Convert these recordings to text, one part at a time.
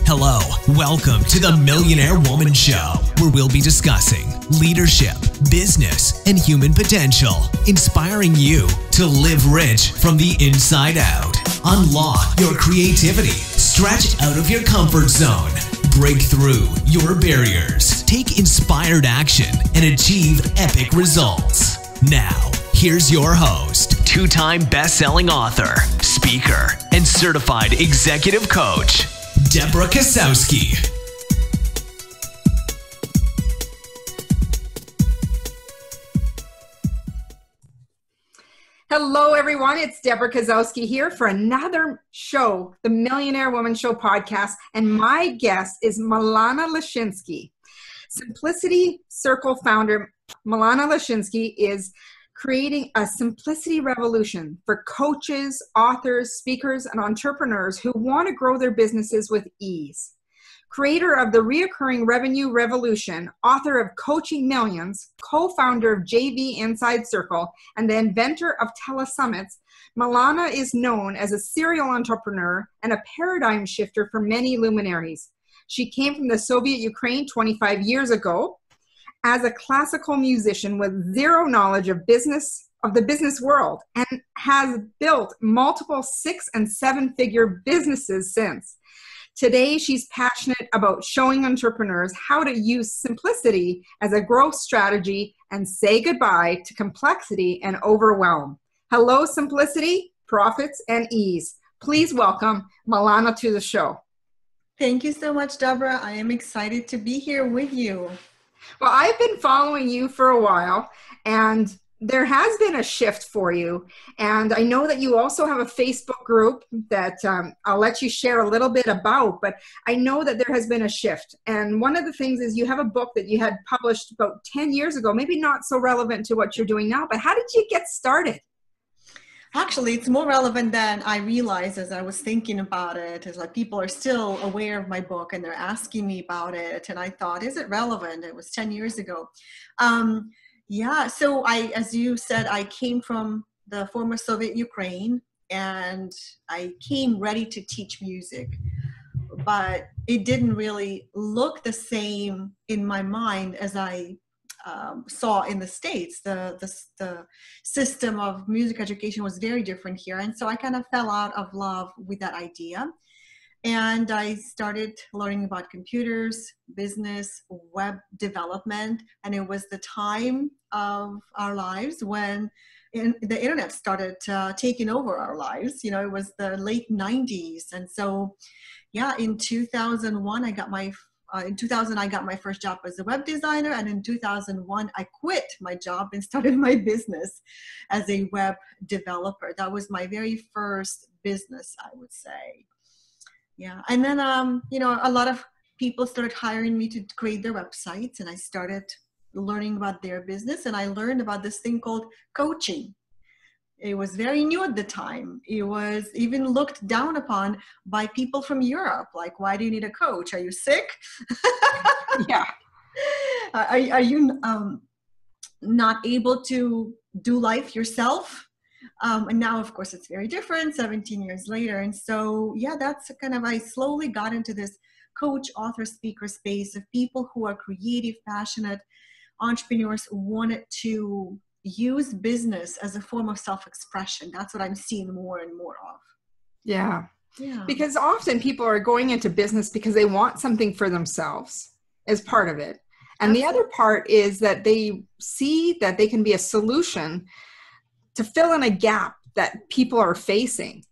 Hello, welcome to the Millionaire Woman Show, where we'll be discussing leadership, business, and human potential, inspiring you to live rich from the inside out. Unlock your creativity, stretch out of your comfort zone, break through your barriers, take inspired action, and achieve epic results. Now, here's your host, two-time best-selling author, speaker, and certified executive coach, Deborah Kosowski. Hello, everyone. It's Deborah Kosowski here for another show, the Millionaire Woman Show podcast. And my guest is Milana Leshinsky. Simplicity Circle founder Milana Leshinsky is creating a simplicity revolution for coaches, authors, speakers, and entrepreneurs who want to grow their businesses with ease. Creator of the Reoccurring Revenue Revolution, author of Coaching Millions, co-founder of JV Inside Circle, and the inventor of Telesummits, Milana is known as a serial entrepreneur and a paradigm shifter for many luminaries. She came from the Soviet Ukraine 25 years ago as a classical musician with zero knowledge of the business world, and has built multiple 6- and 7-figure businesses since. Today, she's passionate about showing entrepreneurs how to use simplicity as a growth strategy and say goodbye to complexity and overwhelm. Hello, simplicity, profits, and ease. Please welcome Milana to the show. Thank you so much, Deborah. I am excited to be here with you. Well, I've been following you for a while, and there has been a shift for you. And I know that you also have a Facebook group that I'll let you share a little bit about, but I know that there has been a shift. And one of the things is you have a book that you had published about 10 years ago, maybe not so relevant to what you're doing now, but how did you get started? Actually, it's more relevant than I realized as I was thinking about it. It's like people are still aware of my book and they're asking me about it. And I thought, is it relevant? It was 10 years ago. So as you said, I came from the former Soviet Ukraine and I came ready to teach music. But it didn't really look the same in my mind as I saw in the States. The system of music education was very different here. And so I kind of fell out of love with that idea. And I started learning about computers, business, web development. And it was the time of our lives when the internet started taking over our lives. You know, it was the late 90s. And so, in 2001, in 2000, I got my first job as a web designer, and in 2001, I quit my job and started my business as a web developer. That was my very first business, I would say. Yeah, and then, a lot of people started hiring me to create their websites, and I started learning about their business, and I learned about this thing called coaching. It was very new at the time. It was even looked down upon by people from Europe. Like, why do you need a coach? Are you sick? Yeah. Are you not able to do life yourself? And now, of course, it's very different 17 years later. And so, that's I slowly got into this coach, author, speaker space of people who are creative, passionate entrepreneurs who wanted to use business as a form of self-expression. That's what I'm seeing more and more of. Yeah. Because often people are going into business because they want something for themselves as part of it. And the other part is that they see that they can be a solution to fill in a gap that people are facing.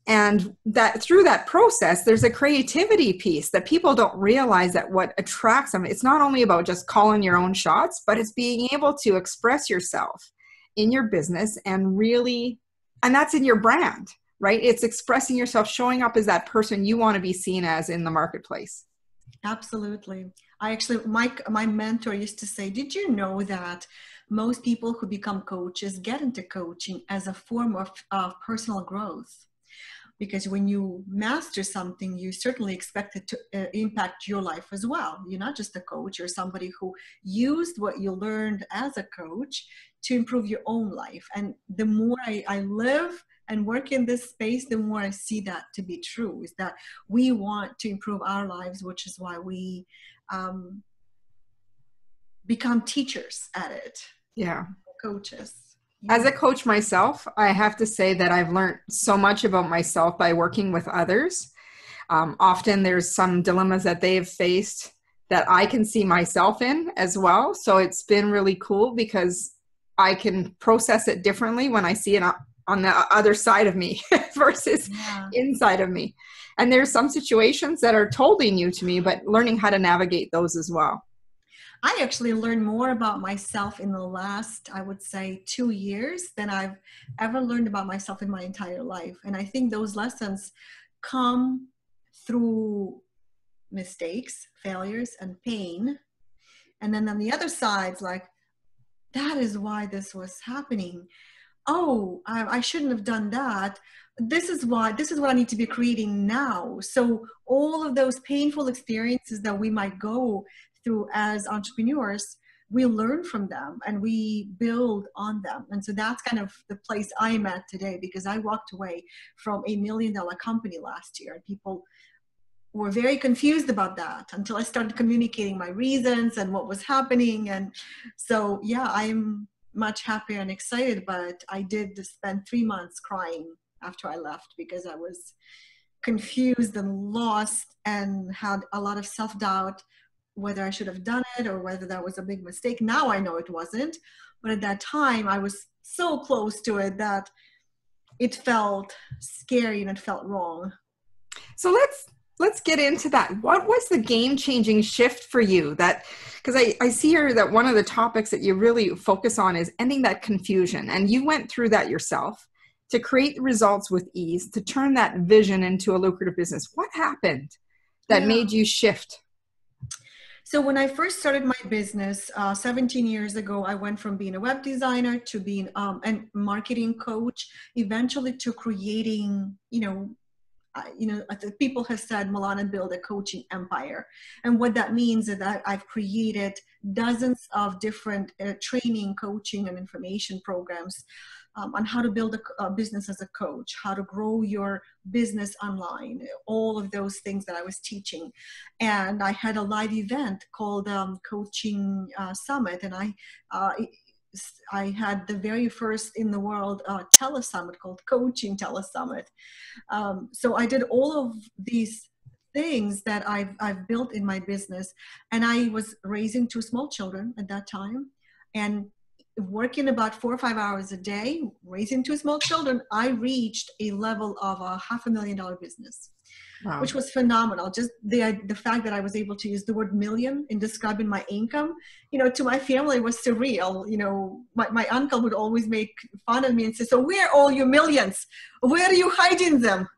And that through that process, there's a creativity piece that people don't realize that what attracts them. It's not only about just calling your own shots, but it's being able to express yourself in your business and that's in your brand, right? It's expressing yourself, showing up as that person you want to be seen as in the marketplace. Absolutely. My mentor used to say, did you know that most people who become coaches get into coaching as a form of personal growth? Because when you master something, you certainly expect it to impact your life as well. You're not just a coach, you're somebody who used what you learned as a coach to improve your own life. And the more I live and work in this space, the more I see that to be true, is that we want to improve our lives, which is why we become teachers at it. Yeah. Coaches. As a coach myself, I have to say that I've learned so much about myself by working with others. Often there's some dilemmas that they have faced that I can see myself in as well. So it's been really cool because I can process it differently when I see it on the other side of me versus inside of me. And there's some situations that are totally new to me, but learning how to navigate those as well. I actually learned more about myself in the last, I would say, 2 years than I've ever learned about myself in my entire life. And I think those lessons come through mistakes, failures, and pain. And then on the other side, it's like, that is why this was happening. Oh, I shouldn't have done that. This is what I need to be creating now. So all of those painful experiences that we might go through as entrepreneurs, we learn from them and we build on them. And so that's kind of the place I'm at today, because I walked away from $1 million company last year. People were very confused about that until I started communicating my reasons and what was happening. And so, yeah, I'm much happier and excited, but I did spend 3 months crying after I left because I was confused and lost and had a lot of self-doubt, whether I should have done it or whether that was a big mistake. Now I know it wasn't, but at that time I was so close to it that it felt scary and it felt wrong. So let's get into that. What was the game-changing shift for you? That, because I see here that one of the topics that you really focus on is ending that confusion. And you went through that yourself to create results with ease, to turn that vision into a lucrative business. What happened that made you shift? So when I first started my business 17 years ago, I went from being a web designer to being a marketing coach, eventually to creating, people have said, Milana, build a coaching empire. And what that means is that I've created dozens of different training, coaching, and information programs on how to build a business as a coach, how to grow your business online, all of those things that I was teaching. And I had a live event called Coaching Summit, and I had the very first in the world telesummit called Coaching Telesummit. So I did all of these things that I've built in my business, and I was raising 2 small children at that time, and working about 4 or 5 hours a day, raising 2 small children. I reached a level of a $500,000 business. Wow. Which was phenomenal. Just the fact that I was able to use the word million in describing my income, to my family was surreal. My uncle would always make fun of me and say, so where are all your millions? Where are you hiding them?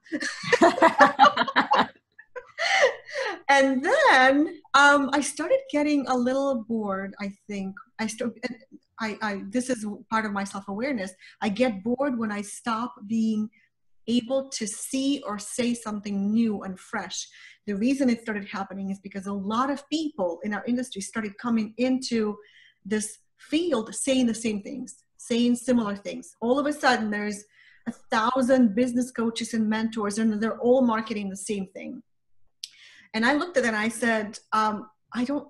And then I started getting a little bored, I think. This is part of my self-awareness. I get bored when I stop being able to see or say something new and fresh. The reason it started happening is because a lot of people in our industry started coming into this field saying the same things, saying similar things. All of a sudden, there's 1,000 business coaches and mentors, and they're all marketing the same thing. And I looked at it and I said, I don't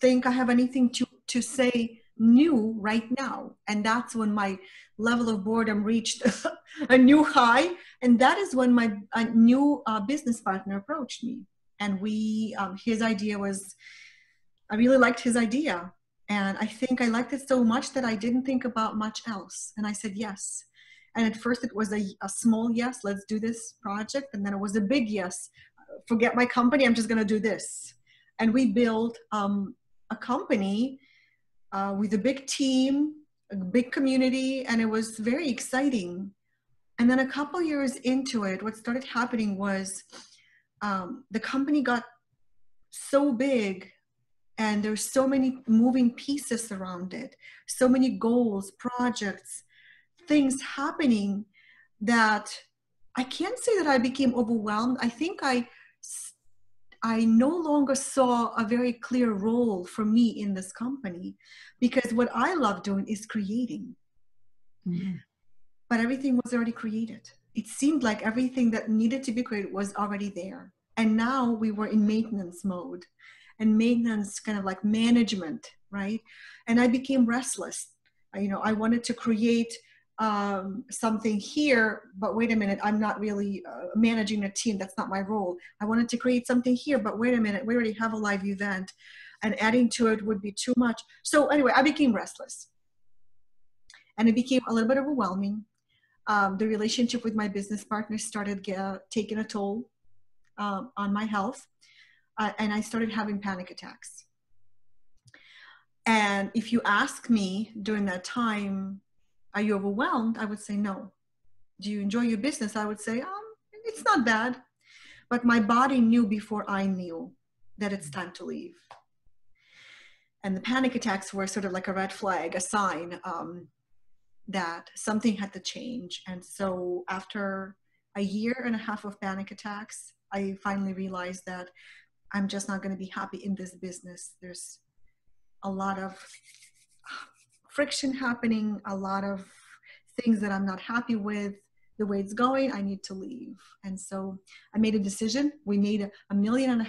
think I have anything to say new right now. And that's when my level of boredom reached a new high. And that is when my new business partner approached me. And his idea was, I really liked his idea. And I think I liked it so much that I didn't think about much else. And I said yes. And at first it was a small yes, let's do this project. And then it was a big yes, forget my company, I'm just going to do this. And we built a company with a big team, a big community, and it was very exciting. And then a couple years into it, what started happening was the company got so big, and there's so many moving pieces around it, so many goals, projects, things happening, that I can't say that I became overwhelmed. I think I no longer saw a very clear role for me in this company, because what I love doing is creating. Mm-hmm. but everything was already created. It seemed like everything that needed to be created was already there. And now we were in maintenance mode, and maintenance kind of like management, right? And I became restless. I wanted to create something here, but wait a minute, I'm not really managing a team. That's not my role. I wanted to create something here, but wait a minute, we already have a live event, and adding to it would be too much. So anyway, I became restless, and it became a little bit overwhelming. The relationship with my business partner started taking a toll on my health, and I started having panic attacks. And if you ask me during that time, are you overwhelmed? I would say no. Do you enjoy your business? I would say, it's not bad. But my body knew before I knew that it's time to leave. And the panic attacks were sort of like a red flag, a sign that something had to change. And so after a year and a half of panic attacks, I finally realized that I'm just not going to be happy in this business. There's a lot of friction happening, a lot of things that I'm not happy with the way it's going. I need to leave. And so I made a decision. We made $1.5 million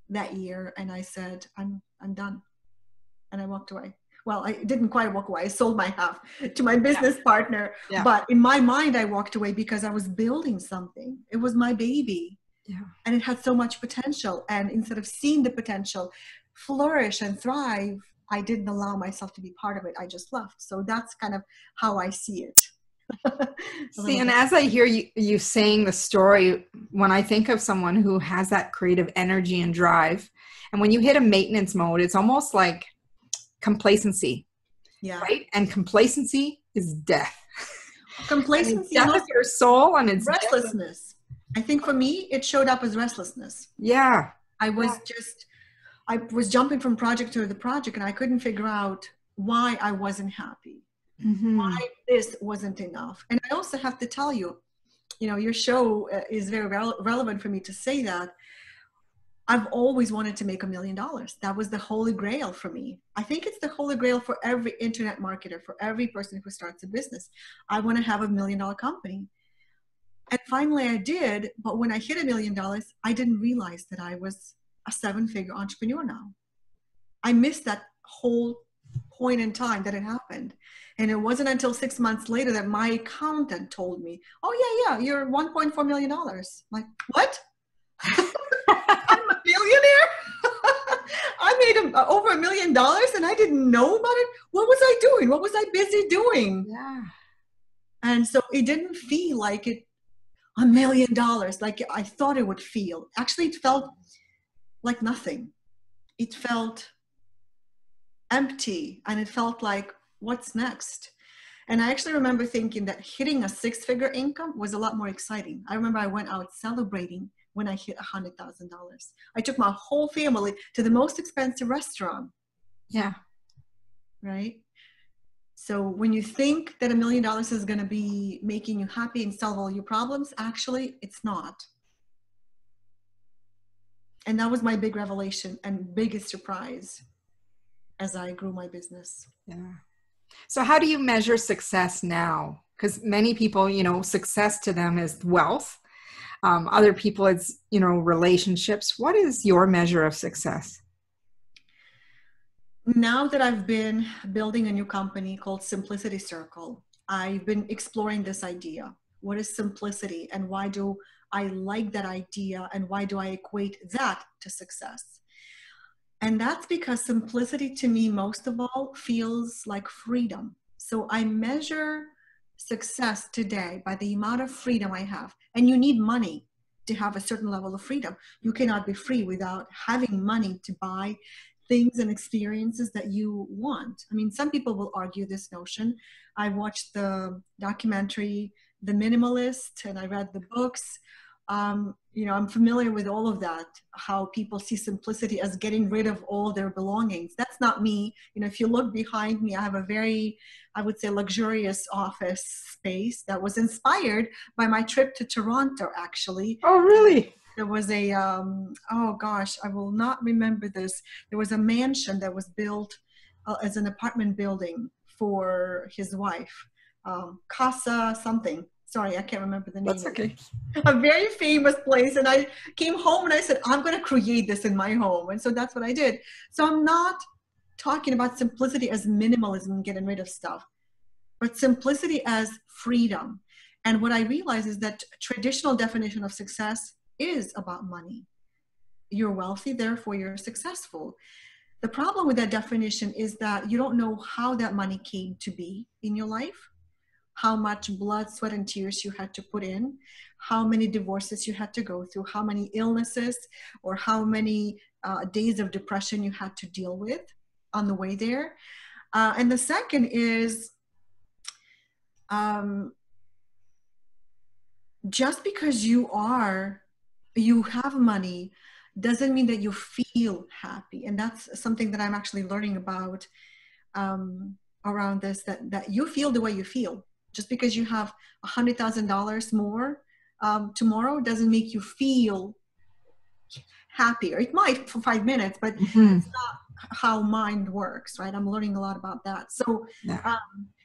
that year. And I said, I'm done. And I walked away. Well, I didn't quite walk away. I sold my half to my business partner. Yeah. But in my mind, I walked away because I was building something. It was my baby. Yeah. And it had so much potential. And instead of seeing the potential flourish and thrive, I didn't allow myself to be part of it. I just left. So that's kind of how I see it. See, and as I hear you saying the story, when I think of someone who has that creative energy and drive, and when you hit a maintenance mode, it's almost like complacency. Yeah. Right? And complacency is death. Complacency death of your soul, and it's restlessness. I think for me, it showed up as restlessness. Yeah. I was jumping from project to the project, and I couldn't figure out why I wasn't happy, why this wasn't enough. And I also have to tell you, your show is very relevant for me to say that. I've always wanted to make $1 million. That was the holy grail for me. I think it's the holy grail for every internet marketer, for every person who starts a business. I want to have $1 million company. And finally I did, but when I hit $1 million, I didn't realize that I was a 7-figure entrepreneur now. I missed that whole point in time that it happened. And it wasn't until 6 months later that my accountant told me, oh yeah, you're $1.4 million. I'm like, what? I'm a millionaire? I made over $1 million and I didn't know about it. What was I doing? What was I busy doing? Yeah. And so it didn't feel like it, $1 million, like I thought it would feel. Actually, it felt like nothing. It felt empty, and it felt like, what's next? And I actually remember thinking that hitting a 6-figure income was a lot more exciting. I remember I went out celebrating when I hit $100,000. I took my whole family to the most expensive restaurant. Yeah. Right? So when you think that $1 million is going to be making you happy and solve all your problems, actually, it's not. And that was my big revelation and biggest surprise as I grew my business. Yeah. So how do you measure success now? Because many people, success to them is wealth. Other people, it's, relationships. What is your measure of success? Now that I've been building a new company called Simplicity Circle, I've been exploring this idea. What is simplicity, and why do I like that idea, and why do I equate that to success? And that's because simplicity to me, most of all, feels like freedom. So I measure success today by the amount of freedom I have. And you need money to have a certain level of freedom. You cannot be free without having money to buy things and experiences that you want. I mean, some people will argue this notion. I watched the documentary, The Minimalist, and I read the books. I'm familiar with all of that, how people see simplicity as getting rid of all their belongings. That's not me. If you look behind me, I have a very, I would say, luxurious office space that was inspired by my trip to Toronto, actually. Oh, really? There was a, I will not remember this. There was a mansion that was built as an apartment building for his wife. Casa something. Sorry, I can't remember the name. That's okay. A very famous place. And I came home and I said, I'm going to create this in my home. And so that's what I did. So I'm not talking about simplicity as minimalism, getting rid of stuff, but simplicity as freedom. And what I realize is that traditional definition of success is about money. You're wealthy, therefore you're successful. The problem with that definition is that you don't know how that money came to be in your life, how much blood, sweat, and tears you had to put in, how many divorces you had to go through, how many illnesses or how many days of depression you had to deal with on the way there. And the second is just because you have money doesn't mean that you feel happy. And that's something that I'm actually learning about around this, that you feel the way you feel. Just because you have $100,000 more tomorrow doesn't make you feel happy. Or it might for 5 minutes, but it's not how mind works, right? I'm learning a lot about that. So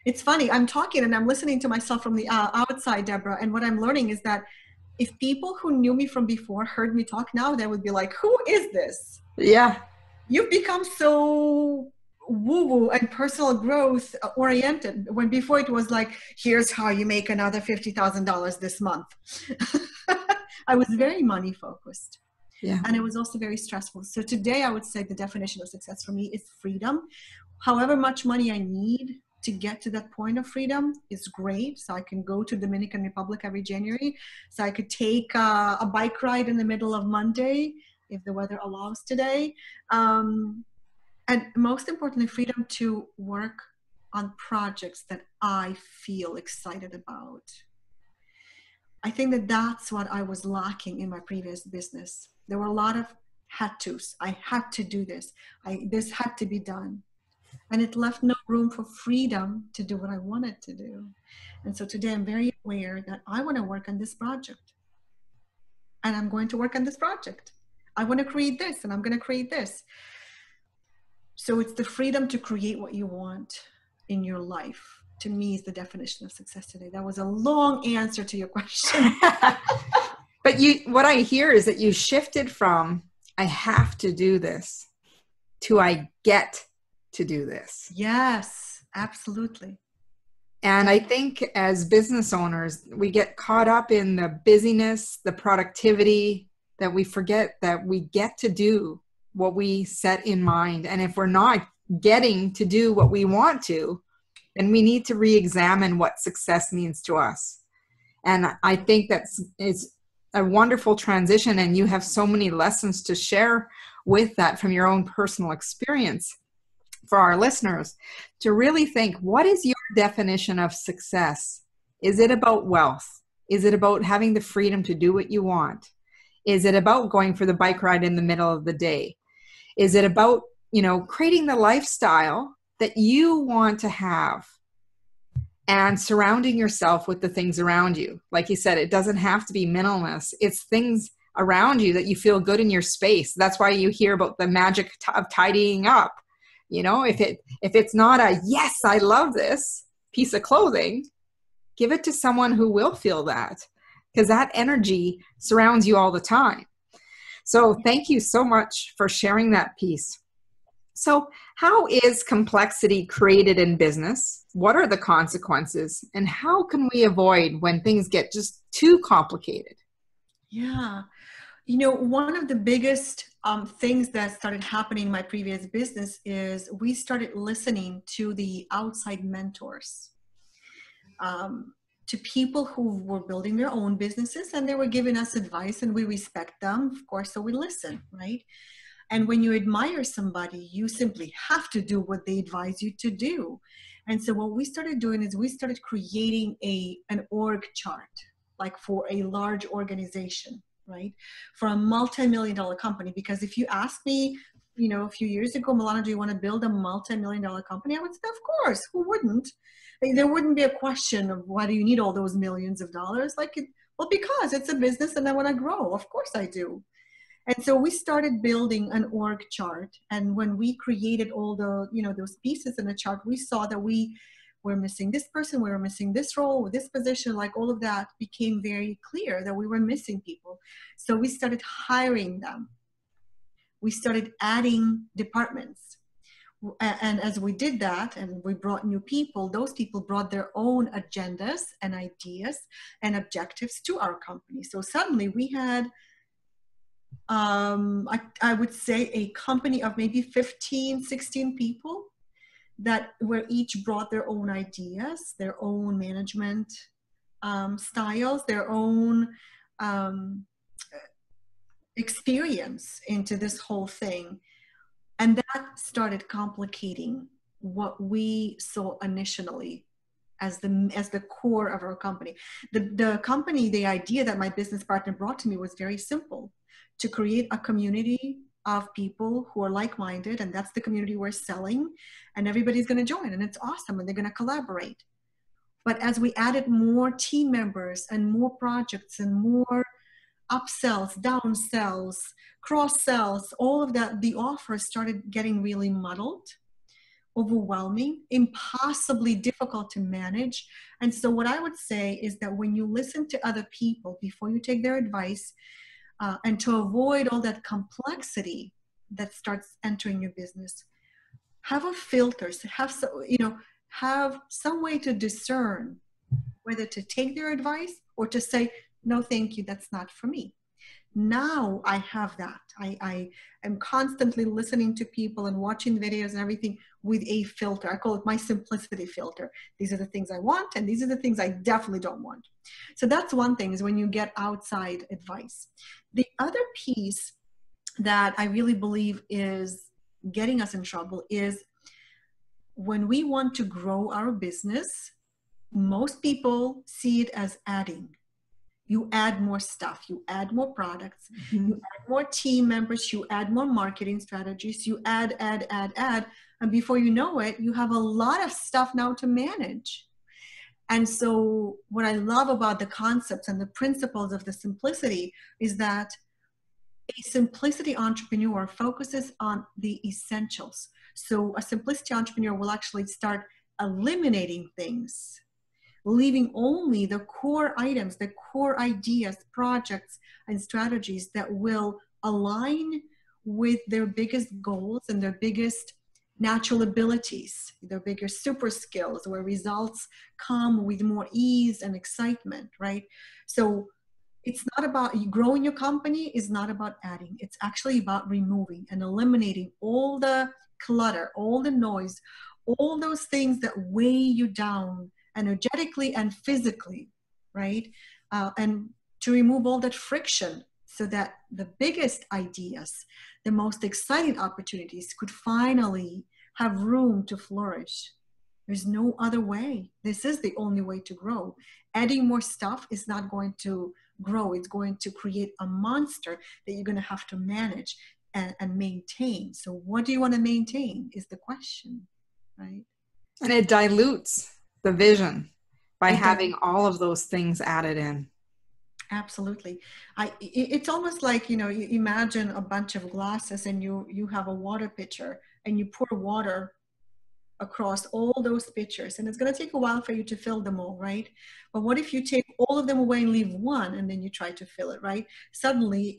it's funny. I'm talking and I'm listening to myself from the outside, Deborah. And what I'm learning is that if people who knew me from before heard me talk now, they would be like, who is this? Yeah. You've become so woo-woo and personal growth oriented, when before it was like, here's how you make another $50,000 this month. I was very money focused. Yeah. And it was also very stressful. So today I would say the definition of success for me is freedom. However much money I need to get to that point of freedom is great. So I can go to Dominican Republic every January. So I could take a bike ride in the middle of Monday if the weather allows today. And most importantly, freedom to work on projects that I feel excited about. I think that that's what I was lacking in my previous business. There were a lot of had tos. I had to do this. This had to be done. And it left no room for freedom to do what I wanted to do. And so today I'm very aware that I want to work on this project. And I'm going to work on this project. I want to create this and I'm going to create this. So it's the freedom to create what you want in your life. To me is the definition of success today. That was a long answer to your question. But what I hear is that you shifted from, I have to do this, to I get to do this. Yes, absolutely. And I think as business owners, we get caught up in the busyness, the productivity, that we forget that we get to do what we set in mind. And if we're not getting to do what we want to, then we need to re-examine what success means to us. And I think it's a wonderful transition, and you have so many lessons to share with that from your own personal experience for our listeners to really think, what is your definition of success? Is it about wealth? Is it about having the freedom to do what you want? Is it about going for the bike ride in the middle of the day? Is it about, creating the lifestyle that you want to have and surrounding yourself with the things around you? Like you said, it doesn't have to be minimalist. It's things around you that you feel good in your space. That's why you hear about the magic of tidying up. If it's not a, yes, I love this piece of clothing, give it to someone who will feel that, because that energy surrounds you all the time. So thank you so much for sharing that piece. So how is complexity created in business? What are the consequences? And how can we avoid when things get just too complicated? Yeah. One of the biggest things that started happening in my previous business is we started listening to the outside mentors, to people who were building their own businesses, and they were giving us advice, and we respect them, of course, so we listen, right? And when you admire somebody, you simply have to do what they advise you to do. And so what we started doing is we started creating an org chart, like for a large organization, right? For a multi-million-dollar company. Because if you ask me, a few years ago, Milana, do you want to build a multi-million-dollar company? I would say, of course, who wouldn't? There wouldn't be a question of why do you need all those millions of dollars? Because it's a business and I want to grow. Of course I do. And so we started building an org chart. And when we created all the, those pieces in the chart, we saw that we we're missing this person, we're missing this role, this position, like all of that became very clear that we were missing people. So we started hiring them. We started adding departments. And as we did that and we brought new people, those people brought their own agendas and ideas and objectives to our company. So suddenly we had, I would say, a company of maybe 15, 16 people that were each brought their own ideas, their own management styles, their own experience into this whole thing. And that started complicating what we saw initially as the core of our company. The company, the idea that my business partner brought to me was very simple: to create a community of people who are like-minded, and that's the community we're selling, and everybody's going to join, and it's awesome, and they're going to collaborate. But as we added more team members and more projects and more upsells, downsells, cross-sells, all of that, the offers started getting really muddled, overwhelming, impossibly difficult to manage. And so what I would say is that when you listen to other people before you take their advice, and to avoid all that complexity that starts entering your business, have a filter, have some way to discern whether to take their advice or to say, no, thank you, that's not for me. Now I have that. I am constantly listening to people and watching videos and everything with a filter. I call it my simplicity filter. These are the things I want, and these are the things I definitely don't want. So that's one thing, is when you get outside advice. The other piece that I really believe is getting us in trouble is when we want to grow our business, most people see it as adding. You add more stuff, you add more products, you add more team members, you add more marketing strategies, you add, and before you know it, you have a lot of stuff now to manage. And so what I love about the concepts and the principles of the simplicity is that a simplicity entrepreneur focuses on the essentials. So a simplicity entrepreneur will actually start eliminating things, leaving only the core items, the core ideas, projects, and strategies that will align with their biggest goals and their biggest natural abilities, their bigger super skills, where results come with more ease and excitement, right? So it's not about growing your company, is not about adding. It's actually about removing and eliminating all the clutter, all the noise, all those things that weigh you down energetically and physically, right? And to remove all that friction so that the biggest ideas, the most exciting opportunities could finally have room to flourish. There's no other way. This is the only way to grow. Adding more stuff is not going to grow. It's going to create a monster that you're going to have to manage and maintain. So what do you want to maintain is the question, right? And it dilutes the vision by having all of those things added in. Absolutely. It's almost like, you imagine a bunch of glasses and you have a water pitcher and you pour water across all those pitchers, and it's going to take a while for you to fill them all, right? But what if you take all of them away and leave one, and then you try to fill it, right? Suddenly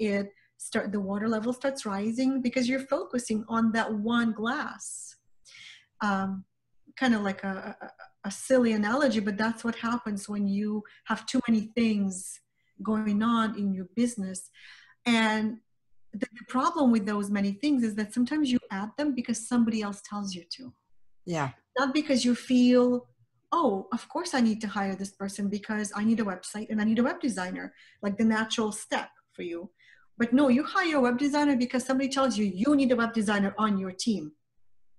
the water level starts rising because you're focusing on that one glass. Kind of like a silly analogy, but that's what happens when you have too many things going on in your business. And the problem with those many things is that sometimes you add them because somebody else tells you to. Yeah. Not because you feel, oh, of course I need to hire this person because I need a website and I need a web designer, like the natural step for you. But no, you hire a web designer because somebody tells you you need a web designer on your team.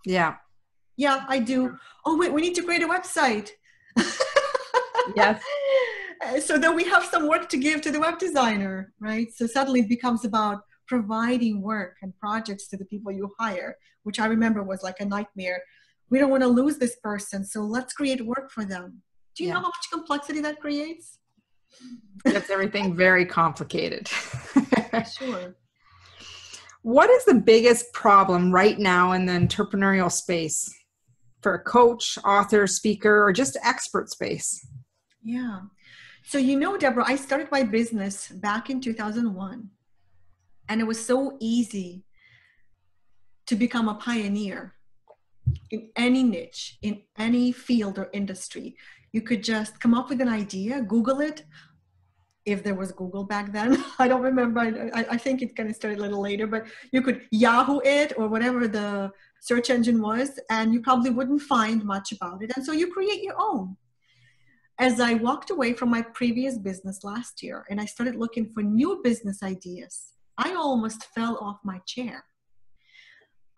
Yeah. Yeah, I do. Oh, wait, we need to create a website. Yes. So then we have some work to give to the web designer, right? So suddenly it becomes about providing work and projects to the people you hire, which I remember was like a nightmare. We don't want to lose this person, so let's create work for them. Do you know how much complexity that creates? That's everything very complicated. Sure. What is the biggest problem right now in the entrepreneurial space? for a coach, author, speaker, or just expert space? Yeah. So, you know, Deborah, I started my business back in 2001, and it was so easy to become a pioneer in any niche, in any field or industry. You could just come up with an idea, Google it, if there was Google back then. I don't remember. I think it kind of started a little later, but you could Yahoo it or whatever the search engine was, and you probably wouldn't find much about it. And so you create your own. As I walked away from my previous business last year and I started looking for new business ideas, I almost fell off my chair.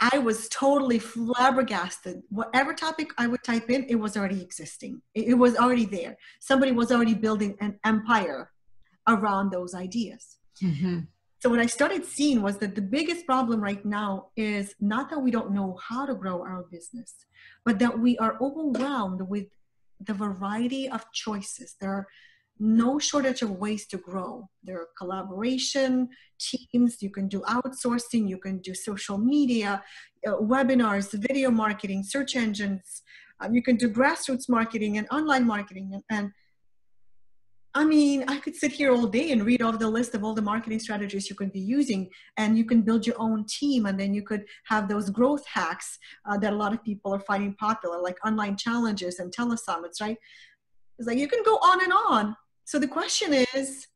I was totally flabbergasted. Whatever topic I would type in, it was already existing. It was already there. Somebody was already building an empire around those ideas. Mm-hmm. So what I started seeing was that the biggest problem right now is not that we don't know how to grow our business, but that we are overwhelmed with the variety of choices. There are no shortage of ways to grow. There are collaboration, teams, you can do outsourcing, you can do social media, webinars, video marketing, search engines, you can do grassroots marketing and online marketing. And I mean, I could sit here all day and read off the list of all the marketing strategies you can be using, and you can build your own team, and then you could have those growth hacks that a lot of people are finding popular, like online challenges and telesummits, right? It's like you can go on and on. So the question is,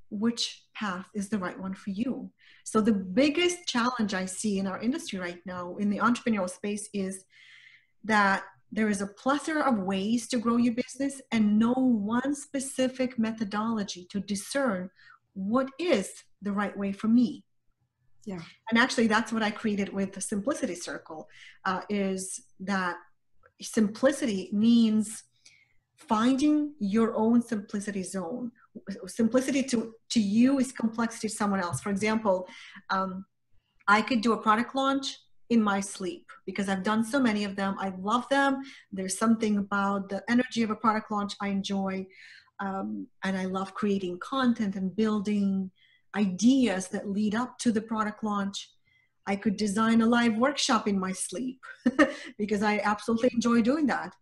which path is the right one for you? So the biggest challenge I see in our industry right now in the entrepreneurial space is that there is a plethora of ways to grow your business and no one specific methodology to discern what is the right way for me. Yeah. And actually that's what I created with the Simplicity Circle, is that simplicity means finding your own simplicity zone. Simplicity to you is complexity to someone else. For example, I could do a product launch in my sleep because I've done so many of them. I love them. There's something about the energy of a product launch I enjoy. And I love creating content and building ideas that lead up to the product launch. I could design a live workshop in my sleep because I absolutely enjoy doing that.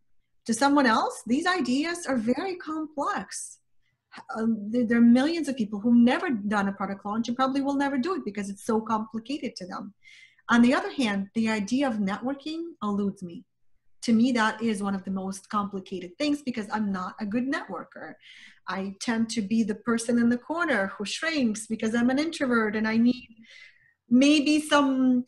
To someone else, these ideas are very complex. There are millions of people who've never done a product launch and probably will never do it because it's so complicated to them. On the other hand, the idea of networking eludes me. To me, that is one of the most complicated things because I'm not a good networker. I tend to be the person in the corner who shrinks because I'm an introvert and I need maybe some,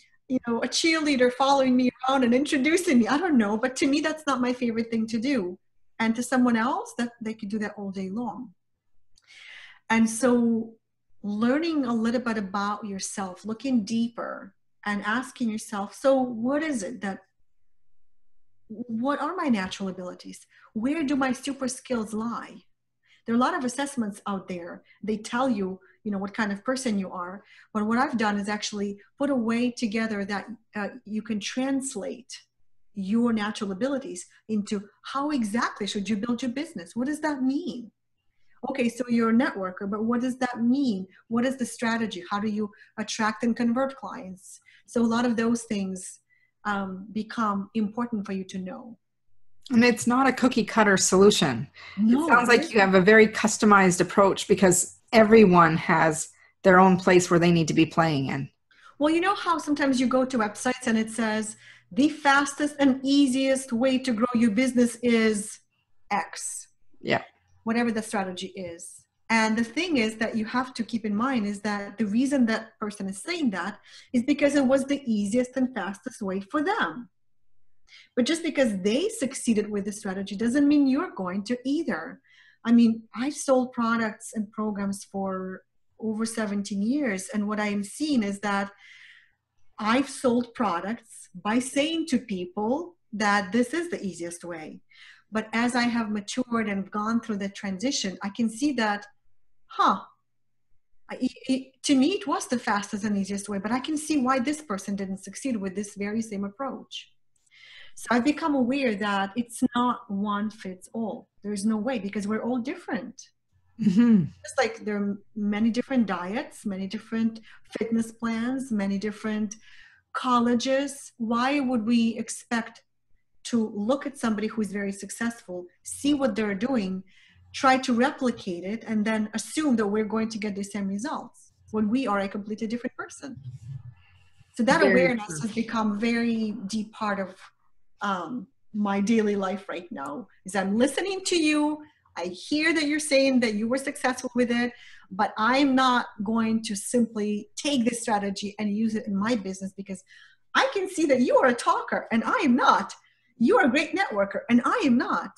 a cheerleader following me around and introducing me. I don't know, but to me, that's not my favorite thing to do. And to someone else, that they could do that all day long. And so learning a little bit about yourself, looking deeper and asking yourself, so what is it what are my natural abilities? Where do my super skills lie? There are a lot of assessments out there. They tell you, what kind of person you are. But what I've done is actually put a way together that you can translate your natural abilities into how exactly should you build your business? What does that mean? Okay, so you're a networker, but what does that mean? What is the strategy? How do you attract and convert clients? So a lot of those things become important for you to know. And it's not a cookie cutter solution. No, it sounds like you have a very customized approach because everyone has their own place where they need to be playing in. Well, you know how sometimes you go to websites and it says the fastest and easiest way to grow your business is X. Yeah. Whatever the strategy is. And the thing is that you have to keep in mind is that the reason that person is saying that is because it was the easiest and fastest way for them. But just because they succeeded with the strategy doesn't mean you're going to either. I mean, I've sold products and programs for over 17 years. And what I am seeing is that I've sold products by saying to people that this is the easiest way. But as I have matured and gone through the transition, I can see that, to me, it was the fastest and easiest way, but I can see why this person didn't succeed with this very same approach. So I've become aware that it's not one fits all. There's no way because we're all different. Mm-hmm. Just like there are many different diets, many different fitness plans, many different colleges. Why would we expect to look at somebody who's very successful, see what they're doing, try to replicate it, and then assume that we're going to get the same results when we are a completely different person. So that Very awareness true. has become a very deep part of my daily life right now. Is I'm listening to you. I hear that you're saying that you were successful with it, but I'm not going to simply take this strategy and use it in my business because I can see that you are a talker and I am not. You are a great networker and I am not.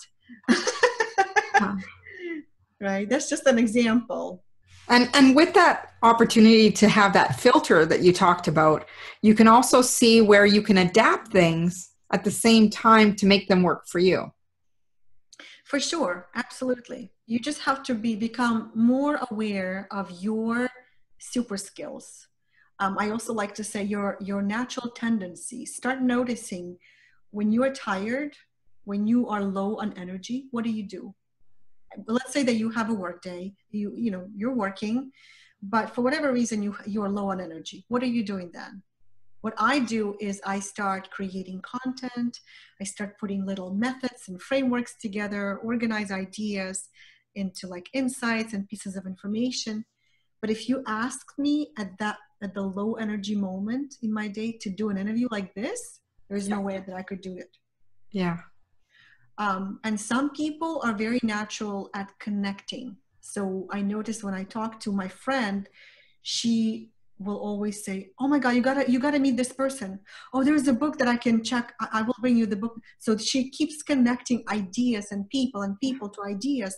Right? That's just an example. And with that opportunity to have that filter that you talked about, you can also see where you can adapt things at the same time to make them work for you. For sure. Absolutely. You just have to become more aware of your super skills. I also like to say your natural tendencies. Start noticing when you are tired, when you are low on energy, what do? Let's say that you have a work day, you're working, but for whatever reason you are low on energy. What are you doing then? What I do is I start creating content. I start putting little methods and frameworks together, organize ideas into like insights and pieces of information. But if you ask me at the low energy moment in my day to do an interview like this, there's no way that I could do it. Yeah. And some people are very natural at connecting. So I noticed when I talk to my friend, she will always say, "Oh my God, you gotta meet this person. Oh, there's a book that I can check. I will bring you the book." So she keeps connecting ideas and people to ideas.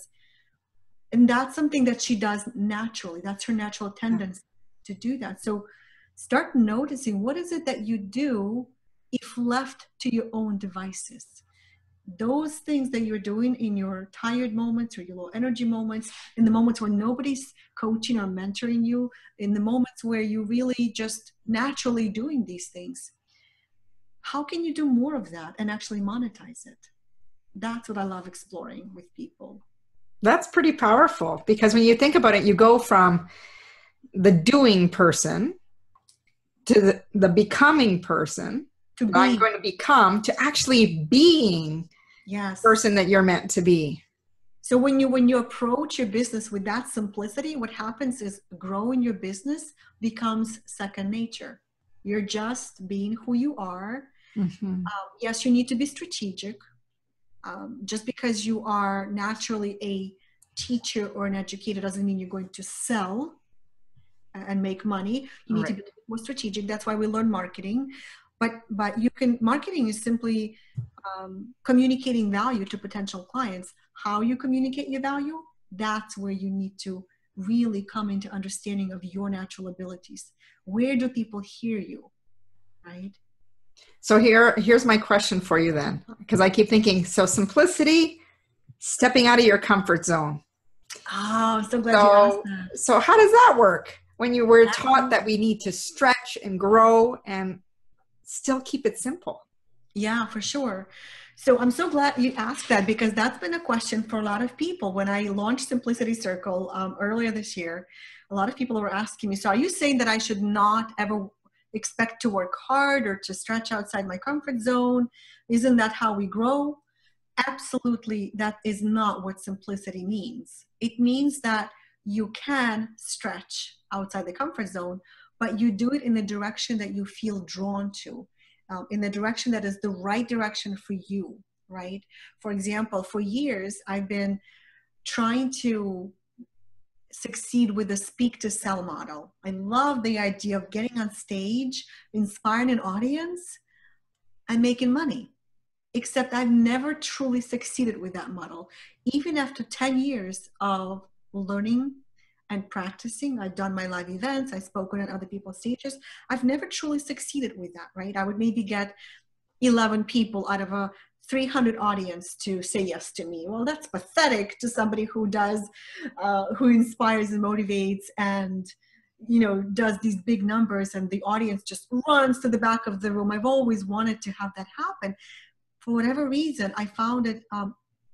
And that's something that she does naturally. That's her natural tendency to do that. So start noticing, what is it that you do if left to your own devices? Those things that you're doing in your tired moments or your low energy moments, in the moments when nobody's coaching or mentoring you, in the moments where you really just naturally doing these things, how can you do more of that and actually monetize it? That's what I love exploring with people. That's pretty powerful, because when you think about it, you go from the doing person to the becoming person, To I'm be, going to become, to actually being yes, the person that you're meant to be. So when you approach your business with that simplicity, what happens is growing your business becomes second nature. You're just being who you are. Mm-hmm. Yes, you need to be strategic. Just because you are naturally a teacher or an educator doesn't mean you're going to sell and make money. You need to be more strategic. That's why we learn marketing. But you can, marketing is simply communicating value to potential clients. How you communicate your value, that's where you need to really come into understanding of your natural abilities. Where do people hear you, right? So here's my question for you then, because I keep thinking, so simplicity, stepping out of your comfort zone. Oh, I'm so glad you asked that. So how does that work when you were taught that we need to stretch and grow and still keep it simple? Yeah, for sure. So I'm so glad you asked that, because that's been a question for a lot of people. When I launched Simplicity Circle earlier this year, a lot of people were asking me, so are you saying that I should not ever expect to work hard or to stretch outside my comfort zone? Isn't that how we grow? Absolutely, that is not what simplicity means. It means that you can stretch outside the comfort zone, but you do it in the direction that you feel drawn to. In the direction that is the right direction for you, right? For example, for years, I've been trying to succeed with the speak to sell model. I love the idea of getting on stage, inspiring an audience, and making money. Except I've never truly succeeded with that model. Even after 10 years of learning and practicing, I've done my live events, I've spoken at other people's stages, I've never truly succeeded with that, right? I would maybe get 11 people out of a 300 audience to say yes to me. Well, that's pathetic to somebody who does, who inspires and motivates and, does these big numbers and the audience just runs to the back of the room. I've always wanted to have that happen. For whatever reason, I found it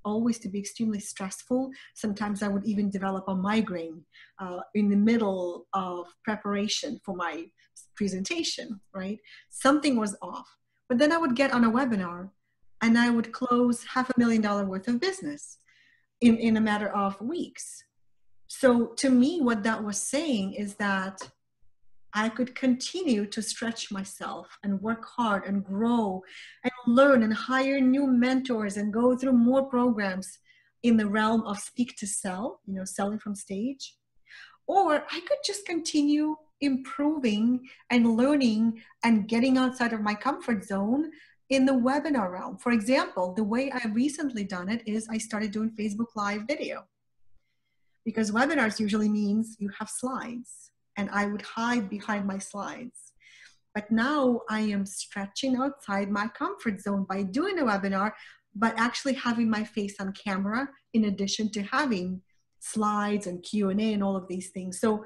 always to be extremely stressful. Sometimes I would even develop a migraine in the middle of preparation for my presentation, right? Something was off. But then I would get on a webinar and I would close $500,000 worth of business in a matter of weeks. So to me, what that was saying is that I could continue to stretch myself and work hard and grow and learn and hire new mentors and go through more programs in the realm of speak to sell, selling from stage. Or I could just continue improving and learning and getting outside of my comfort zone in the webinar realm. For example, the way I recently done it is I started doing Facebook Live video, because webinars usually means you have slides, and I would hide behind my slides. But now I am stretching outside my comfort zone by doing a webinar, but actually having my face on camera in addition to having slides and Q&A and all of these things. So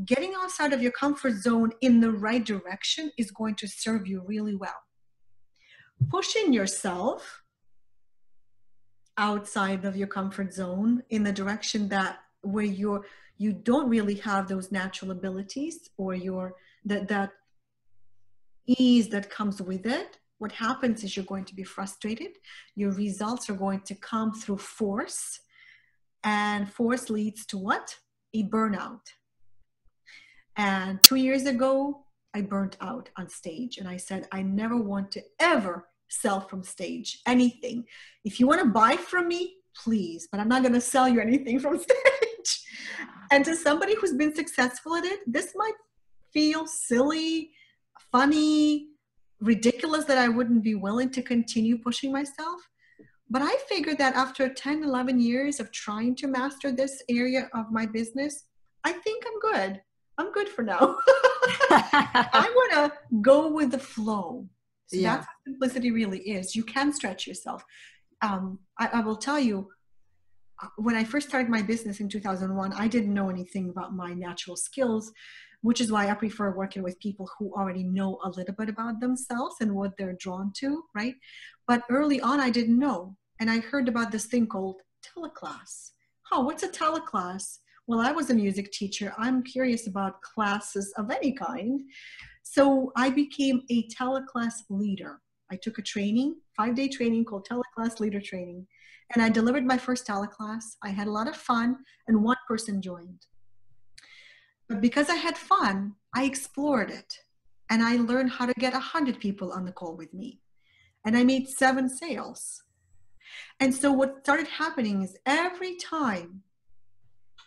getting outside of your comfort zone in the right direction is going to serve you really well. Pushing yourself outside of your comfort zone in the direction that where you don't really have those natural abilities or that ease that comes with it, what happens is you're going to be frustrated. Your results are going to come through force, and force leads to what? A burnout. And 2 years ago, I burnt out on stage, and I said, I never want to ever sell from stage, anything. If you want to buy from me, please, but I'm not going to sell you anything from stage. And to somebody who's been successful at it, this might feel silly, funny, ridiculous that I wouldn't be willing to continue pushing myself. But I figured that after 10, 11 years of trying to master this area of my business, I think I'm good. I'm good for now. I want to go with the flow. So Yeah. that's what simplicity really is. You can stretch yourself. I will tell you, when I first started my business in 2001, I didn't know anything about my natural skills, which is why I prefer working with people who already know a little bit about themselves and what they're drawn to, right? But early on, I didn't know. And I heard about this thing called teleclass. Oh, what's a teleclass? Well, I was a music teacher. I'm curious about classes of any kind. So I became a teleclass leader. I took a training, 5-day training called teleclass leader training. And I delivered my first teleclass. I had a lot of fun, and one person joined. But because I had fun, I explored it. And I learned how to get 100 people on the call with me. And I made 7 sales. And so what started happening is every time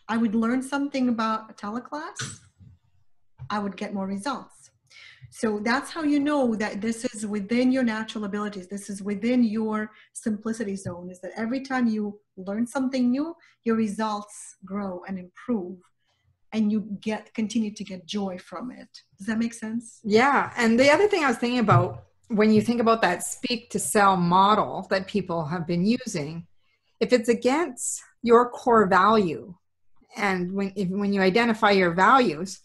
I would learn something about a teleclass, I would get more results. So that's how you know that this is within your natural abilities. This is within your simplicity zone, is that every time you learn something new, your results grow and improve, and you continue to get joy from it. Does that make sense? Yeah. And the other thing I was thinking about, when you think about that speak to sell model that people have been using, if it's against your core value, and when you identify your values,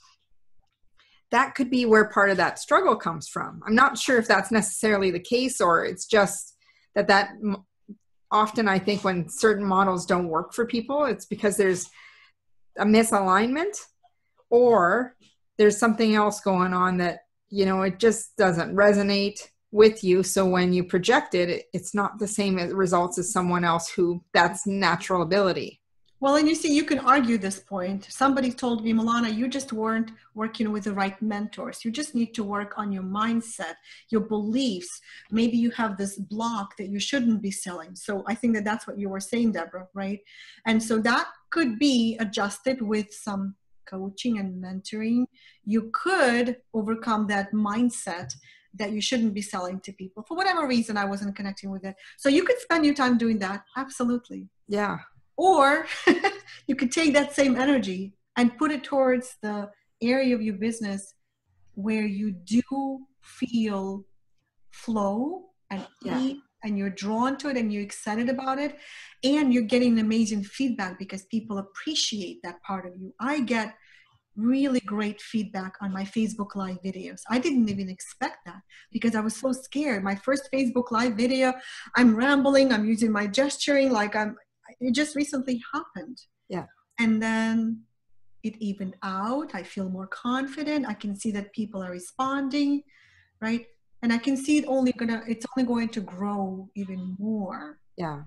that could be where part of that struggle comes from. I'm not sure if that's necessarily the case, or it's just that often I think when certain models don't work for people, it's because there's a misalignment, or there's something else going on that, it just doesn't resonate with you. So when you project it, it's not the same results as someone else who that's natural ability. Well, and you see, you can argue this point. Somebody told me, Milana, you just weren't working with the right mentors. You just need to work on your mindset, your beliefs. Maybe you have this block that you shouldn't be selling. So I think that that's what you were saying, Deborah, right? And so that could be adjusted with some coaching and mentoring. You could overcome that mindset that you shouldn't be selling to people. For whatever reason, I wasn't connecting with it. So you could spend your time doing that. Absolutely. Yeah. Or you could take that same energy and put it towards the area of your business where you do feel flow and ease, and you're drawn to it and you're excited about it, and you're getting amazing feedback because people appreciate that part of you. I get really great feedback on my Facebook Live videos. I didn't even expect that because I was so scared. My first Facebook Live video, I'm rambling, I'm using my gesturing it just recently happened. Yeah. And then it evened out. I feel more confident. I can see that people are responding, right? And I can see it's only going to grow even more. Yeah.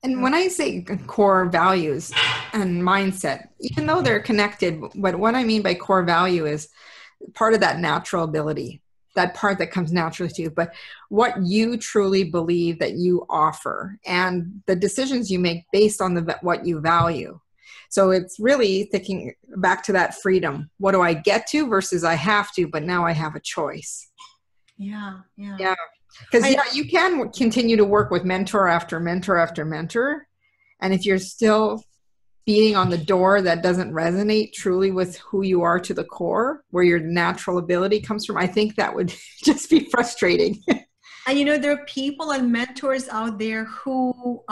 And when I say core values and mindset, even though they're connected, but what I mean by core value is part of that natural ability, that part that comes naturally to you, but what you truly believe that you offer and the decisions you make based on what you value. So it's really thinking back to that freedom. What do I get to versus I have to, but now I have a choice. Yeah. Yeah. Because you can continue to work with mentor after mentor after mentor. And if you're still beating on the door that doesn't resonate truly with who you are to the core, where your natural ability comes from, I think that would just be frustrating. And there are people and mentors out there who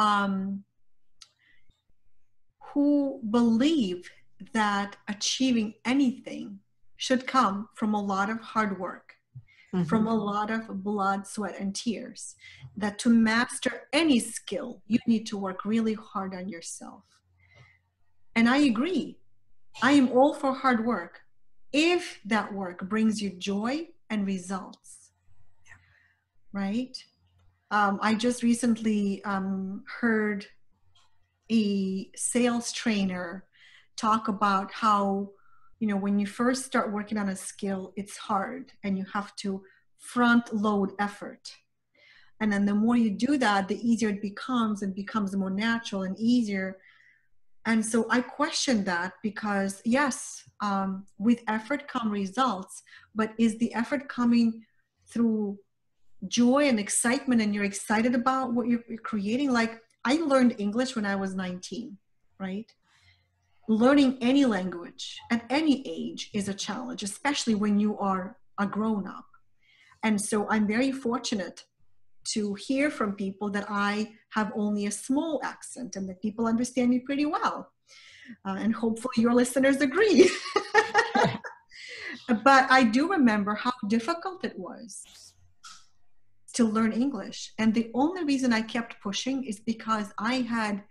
believe that achieving anything should come from a lot of hard work, from a lot of blood, sweat, and tears. That to master any skill, you need to work really hard on yourself. And I agree. I am all for hard work if that work brings you joy and results, right? I just recently heard a sales trainer talk about how, when you first start working on a skill, it's hard and you have to front load effort. And then the more you do that, the easier it becomes and becomes more natural and easier. And so I question that because yes, with effort come results, but is the effort coming through joy and excitement and you're excited about what you're creating? Like I learned English when I was 19, right? Learning any language at any age is a challenge, especially when you are a grown-up. And so I'm very fortunate to hear from people that I have only a small accent and that people understand me pretty well. And hopefully your listeners agree. But I do remember how difficult it was to learn English. And the only reason I kept pushing is because I had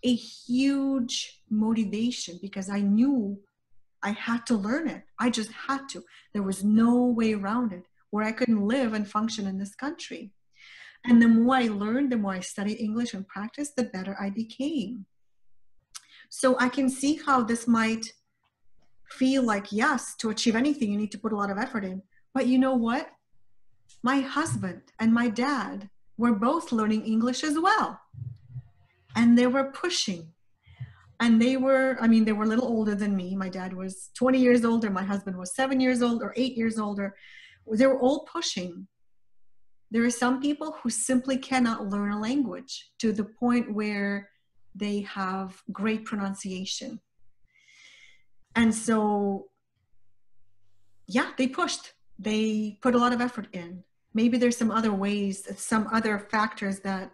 a huge motivation, because I knew I had to learn it. I just had to. There was no way around it, where I couldn't live and function in this country. And the more I learned, the more I studied English and practiced, the better I became. So I can see how this might feel like, yes, to achieve anything, you need to put a lot of effort in. But you know what? My husband and my dad were both learning English as well. And they were pushing. And they were a little older than me. My dad was 20 years older. My husband was 7 years old or 8 years older. They were all pushing. There are some people who simply cannot learn a language to the point where they have great pronunciation. And so, yeah, they pushed. They put a lot of effort in. Maybe there's some other ways, some other factors that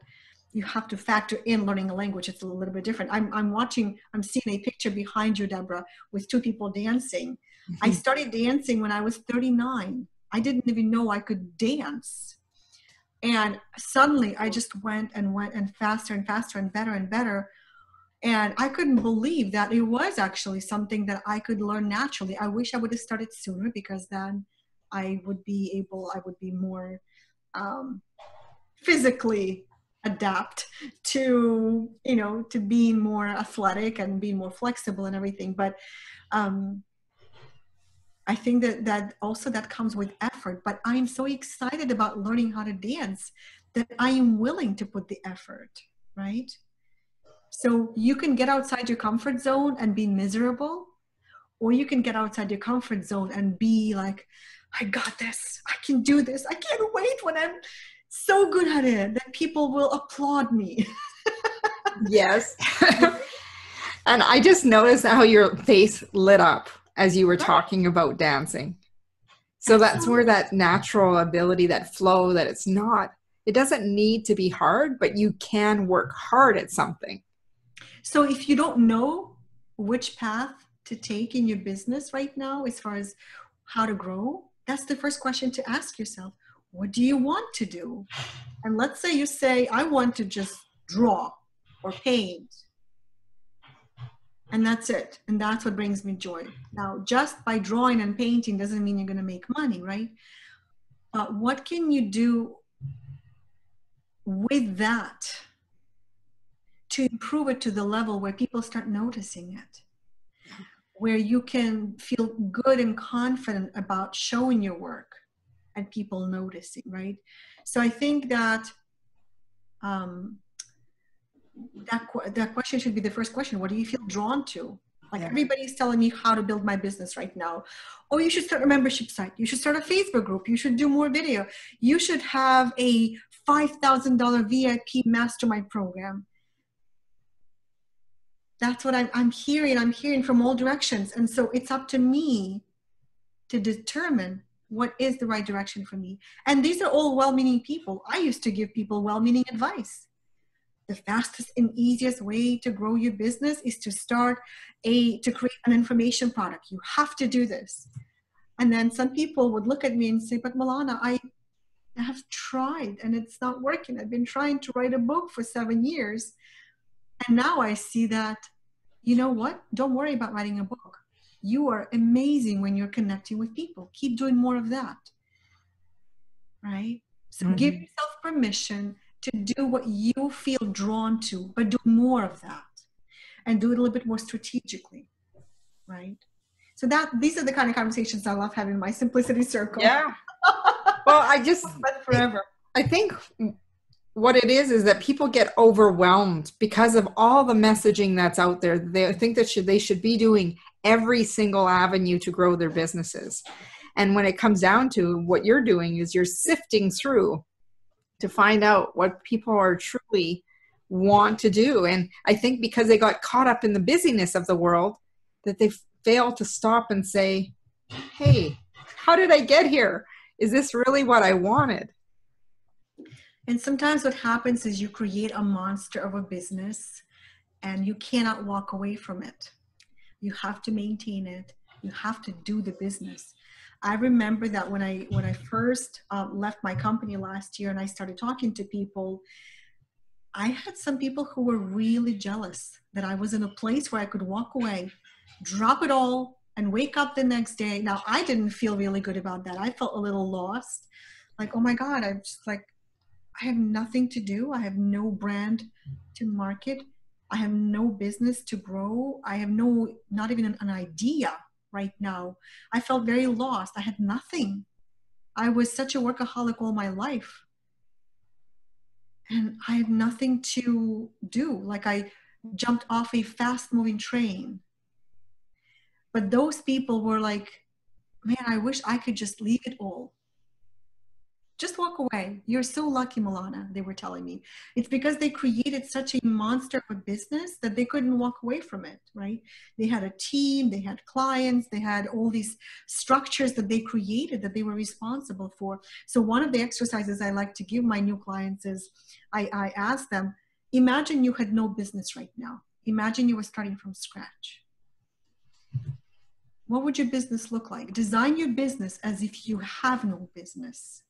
you have to factor in learning a language. It's a little bit different. I'm seeing a picture behind you, Deborah, with two people dancing. Mm-hmm. I started dancing when I was 39. I didn't even know I could dance. And suddenly I just went and faster and faster and better. And I couldn't believe that it was actually something that I could learn naturally. I wish I would have started sooner, because then I would be more physically adapt to being more athletic and being more flexible and everything. But I think that also that comes with effort. But I am so excited about learning how to dance that I am willing to put the effort, right? So you can get outside your comfort zone and be miserable, or you can get outside your comfort zone and be like, I got this, I can do this, I can't wait when I'm so good at it that people will applaud me. Yes. And I just noticed how your face lit up as you were talking about dancing. So that's where that natural ability, that flow, that it doesn't need to be hard, but you can work hard at something. So if you don't know which path to take in your business right now, as far as how to grow, that's the first question to ask yourself. What do you want to do? And let's say you say, I want to just draw or paint. And that's it. And that's what brings me joy. Now, just by drawing and painting doesn't mean you're going to make money, right? But what can you do with that to improve it to the level where people start noticing it, where you can feel good and confident about showing your work and people noticing, right? So I think that that question should be the first question. What do you feel drawn to? Like everybody's telling me how to build my business right now. Oh, you should start a membership site. You should start a Facebook group. You should do more video. You should have a $5,000 VIP mastermind program. That's what I'm hearing. I'm hearing from all directions. And so it's up to me to determine what is the right direction for me. And these are all well-meaning people. I used to give people well-meaning advice. The fastest and easiest way to grow your business is to create an information product. You have to do this. And then some people would look at me and say, but Milana, I have tried and it's not working. I've been trying to write a book for 7 years. And now I see that, you know what? Don't worry about writing a book. You are amazing when you're connecting with people. Keep doing more of that. Right? So give yourself permission to do what you feel drawn to, but do more of that and do it a little bit more strategically. Right? So these are the kind of conversations I love having in my simplicity circle. Yeah. Well, but forever. I think what it is that people get overwhelmed because of all the messaging that's out there. They think that they should be doing every single avenue to grow their businesses. And when it comes down to what you're doing is you're sifting through to find out what people are truly want to do. And I think because they got caught up in the busyness of the world that they fail to stop and say, hey, how did I get here? Is this really what I wanted? And sometimes what happens is you create a monster of a business and you cannot walk away from it. You have to maintain it. You have to do the business. I remember that when I first left my company last year and I started talking to people, I had some people who were really jealous that I was in a place where I could walk away, drop it all, and wake up the next day. Now, I didn't feel really good about that. I felt a little lost. Like, oh my God, I'm just like, I have nothing to do. I have no brand to market. I have no business to grow. I have not even an idea right now. I felt very lost. I had nothing. I was such a workaholic all my life. And I had nothing to do. Like I jumped off a fast moving train. But those people were like, man, I wish I could just leave it all. Just walk away. You're so lucky, Milana, they were telling me. It's because they created such a monster of a business that they couldn't walk away from it, right? They had a team, they had clients, they had all these structures that they created that they were responsible for. So one of the exercises I like to give my new clients is I ask them, imagine you had no business right now. Imagine you were starting from scratch. What would your business look like? Design your business as if you have no business.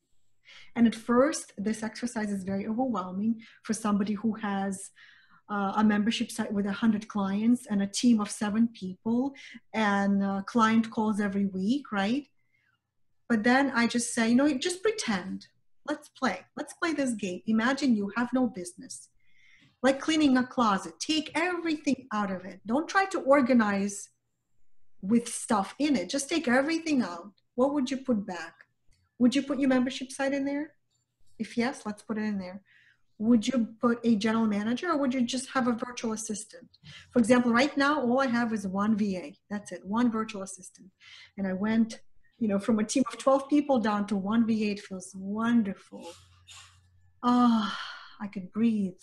And at first, this exercise is very overwhelming for somebody who has a membership site with 100 clients and a team of 7 people and client calls every week, right? But then I just say, you know, just pretend. Let's play. Let's play this game. Imagine you have no business. Like cleaning a closet. Take everything out of it. Don't try to organize with stuff in it. Just take everything out. What would you put back? Would you put your membership site in there? If yes, let's put it in there. Would you put a general manager or would you just have a virtual assistant? For example, right now, all I have is one VA. That's it, one virtual assistant. And I went, you know, from a team of 12 people down to one VA. It feels wonderful. Ah, I could breathe.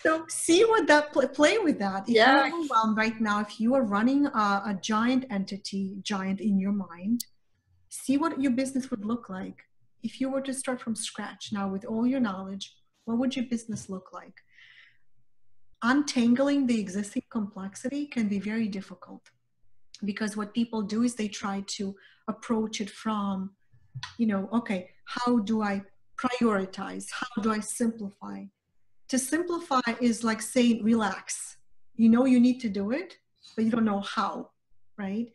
So see what that, play with that. If you're overwhelmed right now, if you are running a giant entity, giant in your mind, see what your business would look like if you were to start from scratch. Now, with all your knowledge, what would your business look like? Untangling the existing complexity can be very difficult because what people do is they try to approach it from, you know, okay, how do I prioritize? How do I simplify? To simplify is like saying, relax. You know you need to do it, but you don't know how, right?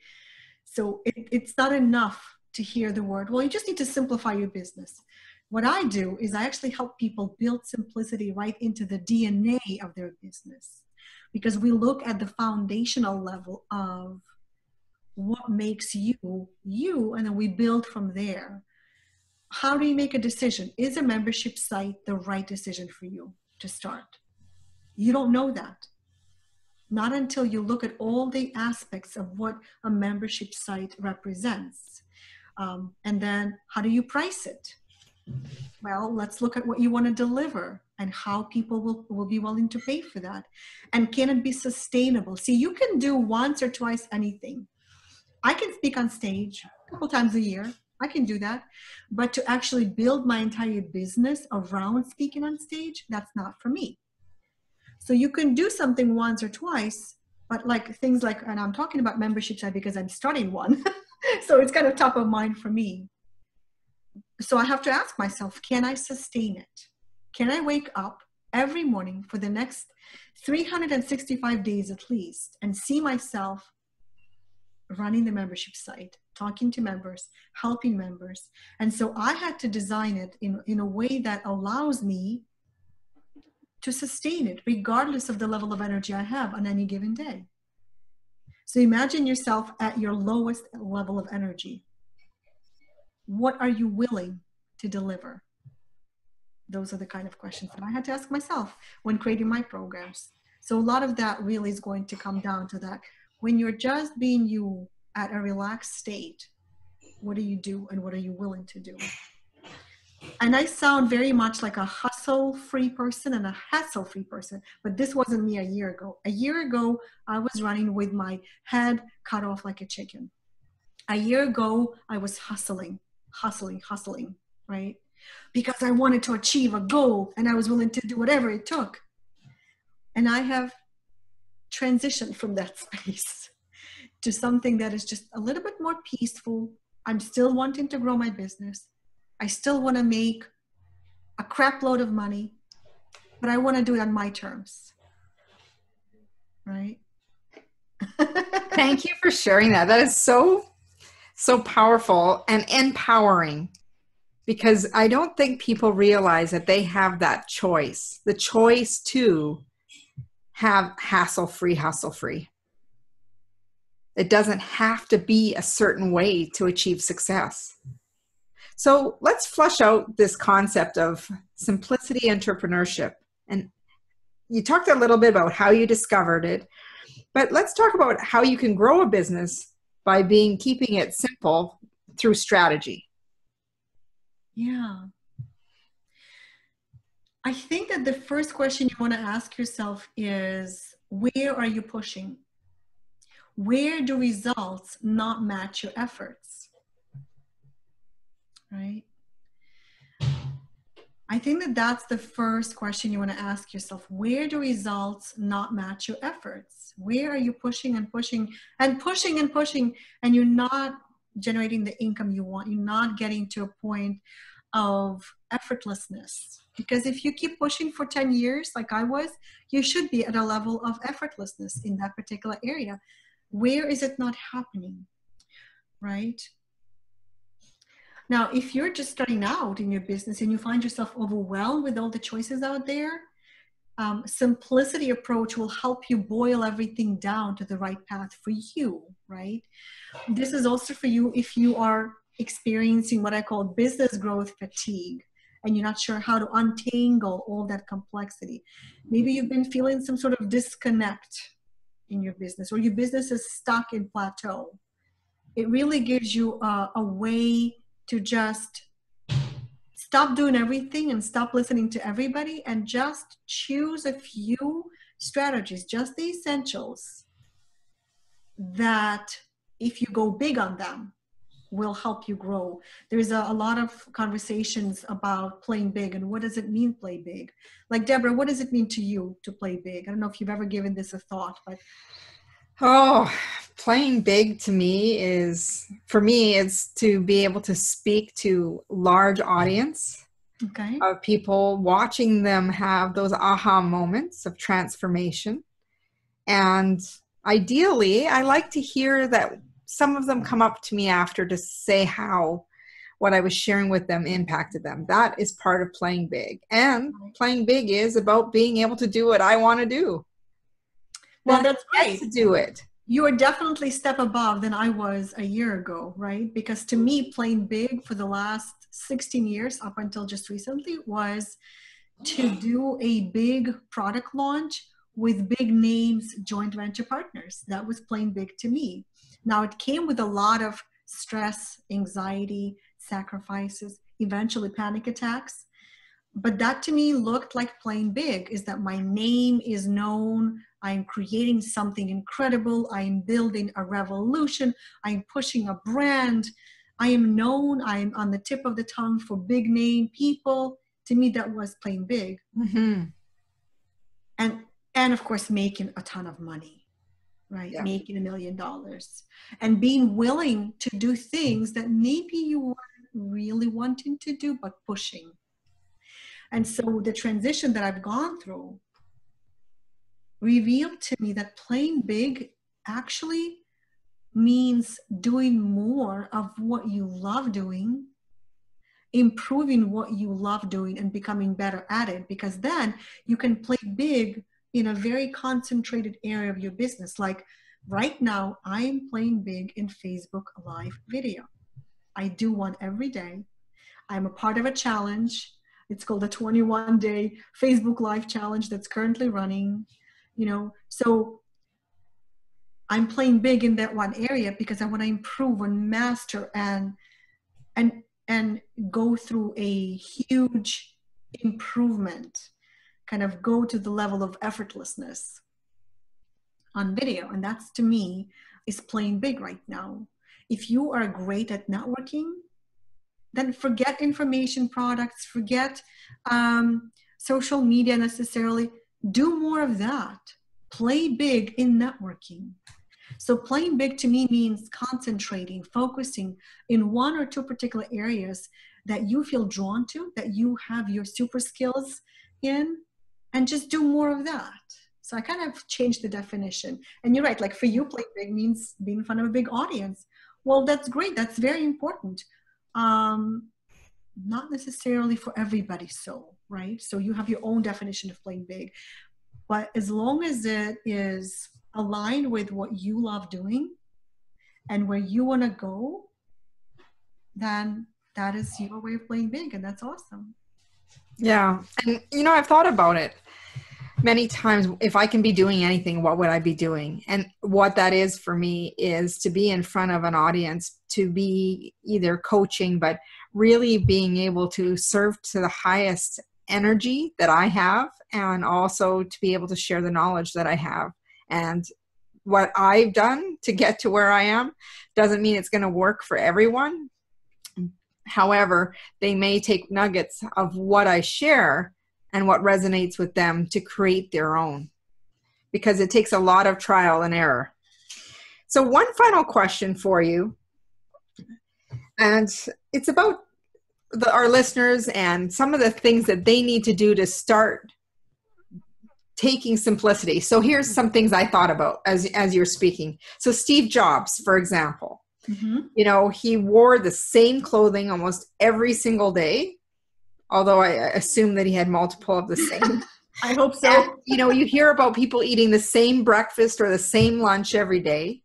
So it's not enough to hear the word, well, you just need to simplify your business. What I do is I actually help people build simplicity right into the DNA of their business, because we look at the foundational level of what makes you, you, and then we build from there. How do you make a decision? Is a membership site the right decision for you to start? You don't know that. Not until you look at all the aspects of what a membership site represents. And then how do you price it? Well, let's look at what you want to deliver and how people will be willing to pay for that. And can it be sustainable? See, you can do once or twice anything. I can speak on stage a couple times a year. I can do that. But to actually build my entire business around speaking on stage, that's not for me. So you can do something once or twice, but like things like, and I'm talking about membership site because I'm starting one. So it's kind of top of mind for me. So I have to ask myself, can I sustain it? Can I wake up every morning for the next 365 days at least and see myself running the membership site, talking to members, helping members? And so I had to design it in a way that allows me to sustain it regardless of the level of energy I have on any given day. So imagine yourself at your lowest level of energy. What are you willing to deliver? Those are the kind of questions that I had to ask myself when creating my programs. So a lot of that really is going to come down to that. When you're just being you at a relaxed state, what do you do and what are you willing to do? And I sound very much like a hustle-free person and a hassle-free person, but this wasn't me a year ago. A year ago, I was running with my head cut off like a chicken. A year ago, I was hustling, right? Because I wanted to achieve a goal and I was willing to do whatever it took. And I have transitioned from that space to something that is just a little bit more peaceful. I'm still wanting to grow my business. I still want to make a crap load of money, but I want to do it on my terms, right? Thank you for sharing that. That is so powerful and empowering, because I don't think people realize that they have that choice, the choice to have hassle-free. It doesn't have to be a certain way to achieve success. So let's flesh out this concept of simplicity entrepreneurship. And you talked a little bit about how you discovered it, but let's talk about how you can grow a business by keeping it simple through strategy. Yeah. I think that the first question you want to ask yourself is, where are you pushing? Where do results not match your efforts? Right? I think that that's the first question you want to ask yourself. Where do results not match your efforts? Where are you pushing and pushing and pushing and pushing, and you're not generating the income you want? You're not getting to a point of effortlessness. Because if you keep pushing for 10 years, like I was, you should be at a level of effortlessness in that particular area. Where is it not happening? Right? Now, if you're just starting out in your business and you find yourself overwhelmed with all the choices out there, simplicity approach will help you boil everything down to the right path for you, right? This is also for you if you are experiencing what I call business growth fatigue and you're not sure how to untangle all that complexity. Maybe you've been feeling some sort of disconnect in your business, or your business is stuck in plateau. It really gives you a way to just stop doing everything and stop listening to everybody and just choose a few strategies, just the essentials, that if you go big on them, will help you grow. There's a lot of conversations about playing big and what does it mean play big? Like, Deborah, what does it mean to you to play big? I don't know if you've ever given this a thought, but playing big to me is to be able to speak to large audience of people, watching them have those aha moments of transformation. And ideally, I like to hear that some of them come up to me after to say how what I was sharing with them impacted them. That is part of playing big. And playing big is about being able to do what I want to do. Well, that's great. To do it. You are definitely a step above than I was a year ago, right? Because to me, playing big for the last 16 years, up until just recently, was to do a big product launch with big names, joint venture partners. That was playing big to me. Now, it came with a lot of stress, anxiety, sacrifices, eventually panic attacks. But that to me looked like playing big, is that my name is known. I'm creating something incredible. I'm building a revolution. I'm pushing a brand. I am known. I'm on the tip of the tongue for big name people. To me, that was playing big. Mm-hmm. And of course, making a ton of money, right? Yeah. Making $1 million and being willing to do things that maybe you weren't really wanting to do, but pushing. And so the transition that I've gone through revealed to me that playing big actually means doing more of what you love doing, improving what you love doing, and becoming better at it, because then you can play big in a very concentrated area of your business. Like right now, I'm playing big in Facebook Live video. I do one every day. I'm a part of a challenge. It's called the 21-day Facebook Live challenge that's currently running. So I'm playing big in that one area because I want to improve and master and go through a huge improvement, kind of go to the level of effortlessness on video. And that's, to me, is playing big right now. If you are great at networking, then forget information products, forget social media necessarily. Do more of that. Play big in networking. So playing big to me means concentrating, focusing in one or two particular areas that you feel drawn to, that you have your super skills in, and just do more of that. So I kind of changed the definition. And you're right, like for you, playing big means being in front of a big audience. Well, that's great. That's very important. Not necessarily for everybody so, right? So you have your own definition of playing big. But as long as it is aligned with what you love doing and where you want to go, then that is your way of playing big, and that's awesome. Yeah. And, I've thought about it many times. If I can be doing anything, what would I be doing? And what that is for me is to be in front of an audience, to be either coaching, but really being able to serve to the highest energy that I have, and also to be able to share the knowledge that I have. And what I've done to get to where I am doesn't mean it's going to work for everyone. However, they may take nuggets of what I share and what resonates with them to create their own, because it takes a lot of trial and error. So one final question for you, and it's about our listeners and some of the things that they need to do to start taking simplicity. So here's some things I thought about as you're speaking. So Steve Jobs, for example, he wore the same clothing almost every single day, although I assume that he had multiple of the same. I hope so. And, you hear about people eating the same breakfast or the same lunch every day.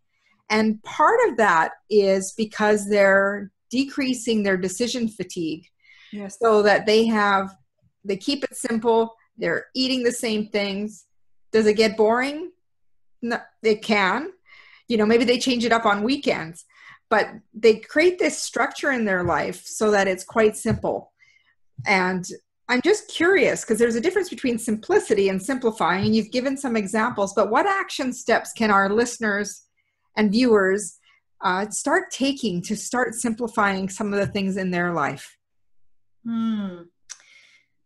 And part of that is because they're decreasing their decision fatigue. Yes. So that they keep it simple. They're eating the same things. Does it get boring? No, it can. Maybe they change it up on weekends, but they create this structure in their life so that it's quite simple. And I'm just curious, because there's a difference between simplicity and simplifying, and you've given some examples, but what action steps can our listeners and viewers start taking to start simplifying some of the things in their life?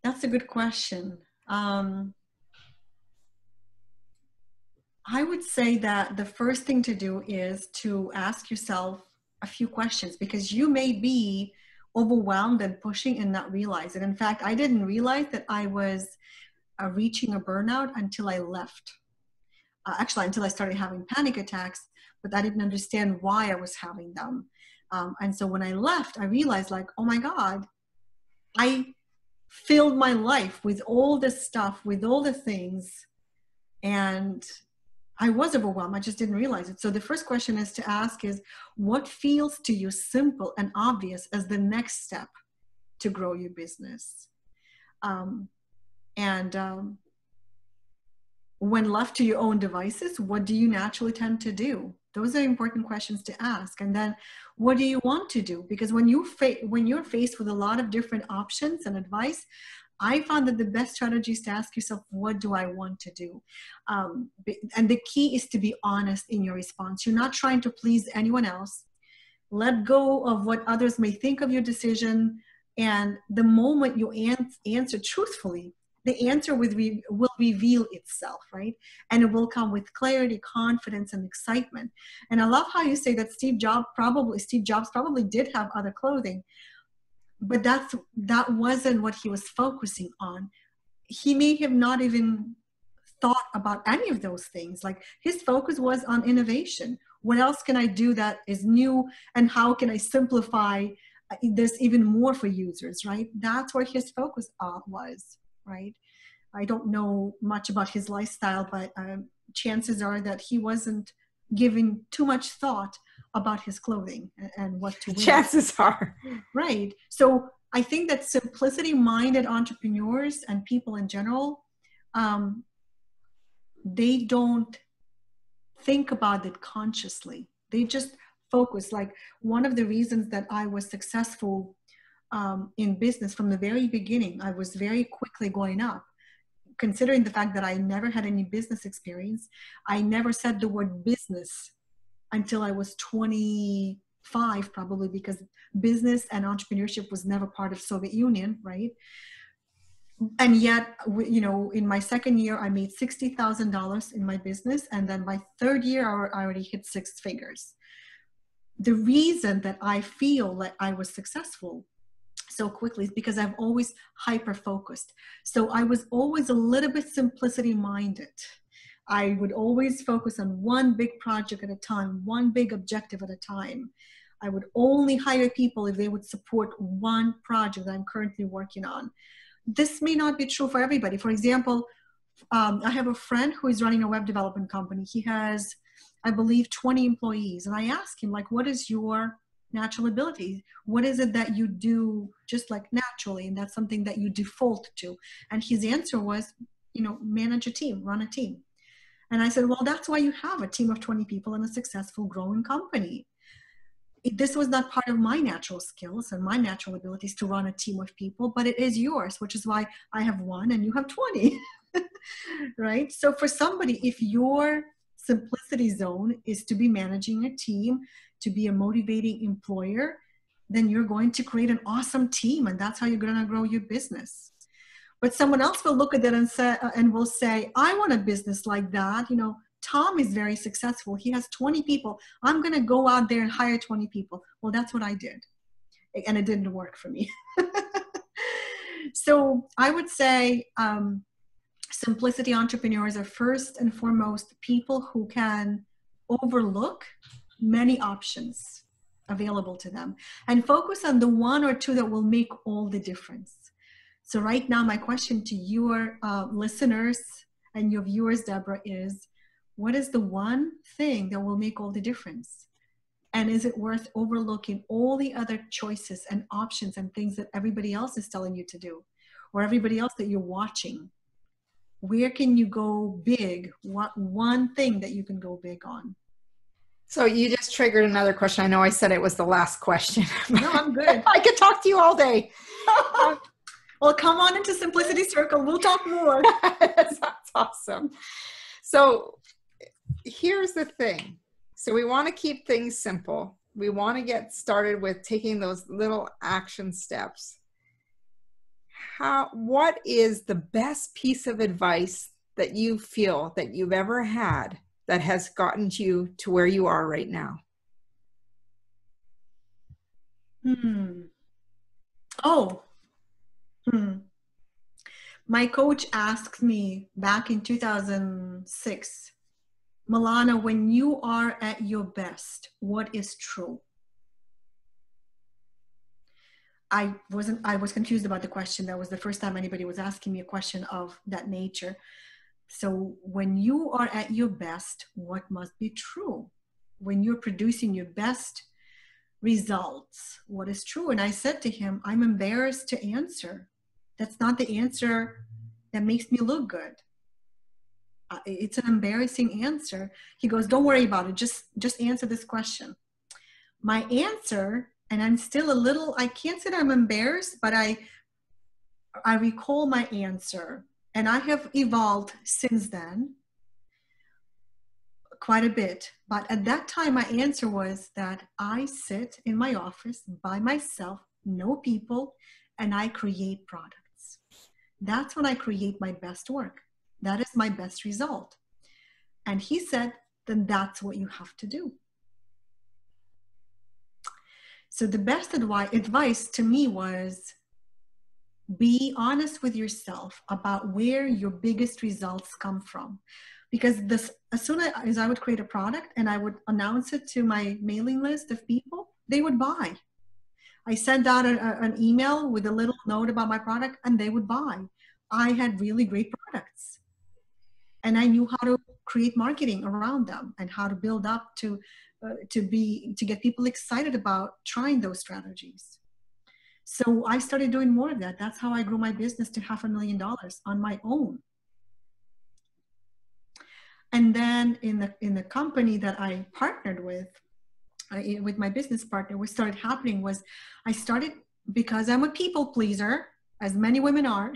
That's a good question. I would say that the first thing to do is to ask yourself a few questions, because you may be overwhelmed and pushing and not realize it. In fact, I didn't realize that I was reaching a burnout until I left. Actually, until I started having panic attacks. but I didn't understand why I was having them. And so when I left, I realized like, oh my God, I filled my life with all this stuff, with all the things, and I was overwhelmed. I just didn't realize it. So the first question is to ask is, what feels to you simple and obvious as the next step to grow your business? When left to your own devices, what do you naturally tend to do? Those are important questions to ask. And then what do you want to do? Because when you're faced with a lot of different options and advice, I found that the best strategy is to ask yourself, what do I want to do? And the key is to be honest in your response. You're not trying to please anyone else. Let go of what others may think of your decision. And the moment you answer truthfully, the answer will reveal itself, right? And it will come with clarity, confidence, and excitement. And I love how you say that Steve Jobs probably did have other clothing, but that wasn't what he was focusing on. He may have not even thought about any of those things. Like, his focus was on innovation. What else can I do that is new? And how can I simplify this even more for users, right? That's where his focus was, right? I don't know much about his lifestyle, but chances are that he wasn't giving too much thought about his clothing and what to wear. Chances are. Right. So I think that simplicity-minded entrepreneurs and people in general, they don't think about it consciously. They just focus. Like, one of the reasons that I was successful in business from the very beginning, I was very quickly going up. Considering the fact that I never had any business experience, I never said the word business until I was 25, probably, because business and entrepreneurship was never part of Soviet Union, right? And yet, in my second year, I made $60,000 in my business. And then my third year, I already hit 6 figures. The reason that I feel like I was successful so quickly is because I've always hyper-focused. So I was always a little bit simplicity-minded. I would always focus on one big project at a time, one big objective at a time. I would only hire people if they would support one project that I'm currently working on. This may not be true for everybody. For example, I have a friend who is running a web development company. He has, I believe, 20 employees. And I asked him, like, what is your natural ability? What is it that you do just like naturally? And that's something that you default to. And his answer was, manage a team, run a team. And I said, well, that's why you have a team of 20 people in a successful growing company. This was not part of my natural skills and my natural abilities to run a team of people, but it is yours, which is why I have 1 and you have 20, right? So for somebody, if your simplicity zone is to be managing a team, to be a motivating employer, then you're going to create an awesome team, and that's how you're going to grow your business. But someone else will look at that and will say, I want a business like that. Tom is very successful. He has 20 people. I'm going to go out there and hire 20 people. Well, that's what I did. And it didn't work for me. So I would say simplicity entrepreneurs are first and foremost people who can overlook many options available to them and focus on the 1 or 2 that will make all the difference. So right now, my question to your listeners and your viewers, Deborah, is, what is the one thing that will make all the difference? And is it worth overlooking all the other choices and options and things that everybody else is telling you to do, or everybody else that you're watching? Where can you go big? What one thing that you can go big on? So you just triggered another question. I know I said it was the last question. No, I'm good. I could talk to you all day. Well, come on into Simplicity Circle. We'll talk more. That's awesome. So here's the thing. So we want to keep things simple. We want to get started with taking those little action steps. What is the best piece of advice that you feel that you've ever had that has gotten you to where you are right now? My coach asked me back in 2006, Milana, when you are at your best, what is true? I was confused about the question. That was the first time anybody was asking me a question of that nature. So when you are at your best, what must be true? When you're producing your best results, what is true? And I said to him, I'm embarrassed to answer. That's not the answer that makes me look good. It's an embarrassing answer. He goes, don't worry about it. Just answer this question. My answer, and I'm still a little, I can't say that I'm embarrassed, but I recall my answer, and I have evolved since then quite a bit. But at that time, my answer was that I sit in my office by myself, no people, and I create products. That's when I create my best work. That is my best result. And he said, then that's what you have to do. So the best advice to me was, be honest with yourself about where your biggest results come from. Because as soon as I would create a product and I would announce it to my mailing list of people, they would buy. I sent out an email with a little note about my product and they would buy. I had really great products. And I knew how to create marketing around them and how to build up to get people excited about trying those strategies. So I started doing more of that. That's how I grew my business to $500,000 on my own. And then in the company that I partnered with my business partner, what started happening was I started, because I'm a people pleaser, as many women are,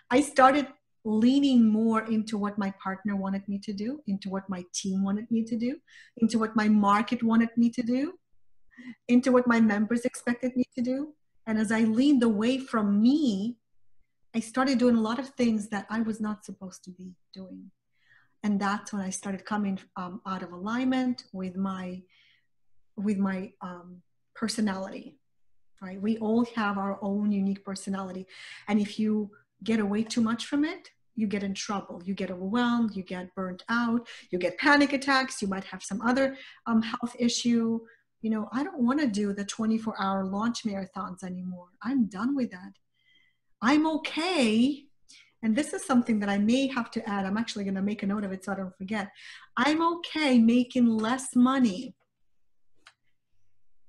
I started leaning more into what my partner wanted me to do, into what my team wanted me to do, into what my market wanted me to do, into what my members expected me to do. And as I leaned away from me, I started doing a lot of things that I was not supposed to be doing. And that's when I started coming out of alignment with my personality, right? We all have our own unique personality. And if you get away too much from it, you get in trouble. You get overwhelmed, you get burnt out, you get panic attacks, you might have some other health issue. You know, I don't want to do the 24-hour launch marathons anymore. I'm done with that. I'm okay. And this is something that I may have to add. I'm actually going to make a note of it so I don't forget. I'm okay making less money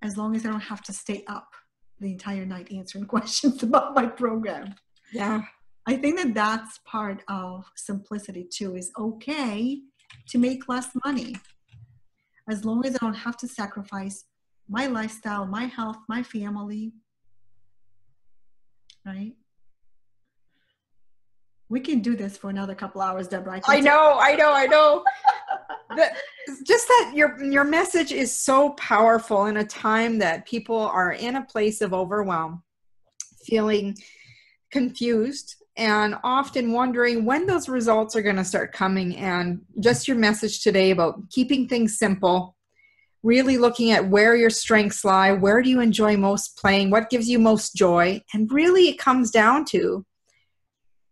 as long as I don't have to stay up the entire night answering questions about my program. Yeah. I think that that's part of simplicity too, is okay to make less money as long as I don't have to sacrifice my lifestyle, my health, my family, right? We can do this for another couple hours, Deborah. I know. Just that your message is so powerful in a time that people are in a place of overwhelm, feeling confused, and often wondering when those results are going to start coming. And just your message today about keeping things simple, really looking at where your strengths lie, where do you enjoy most playing, what gives you most joy, and really it comes down to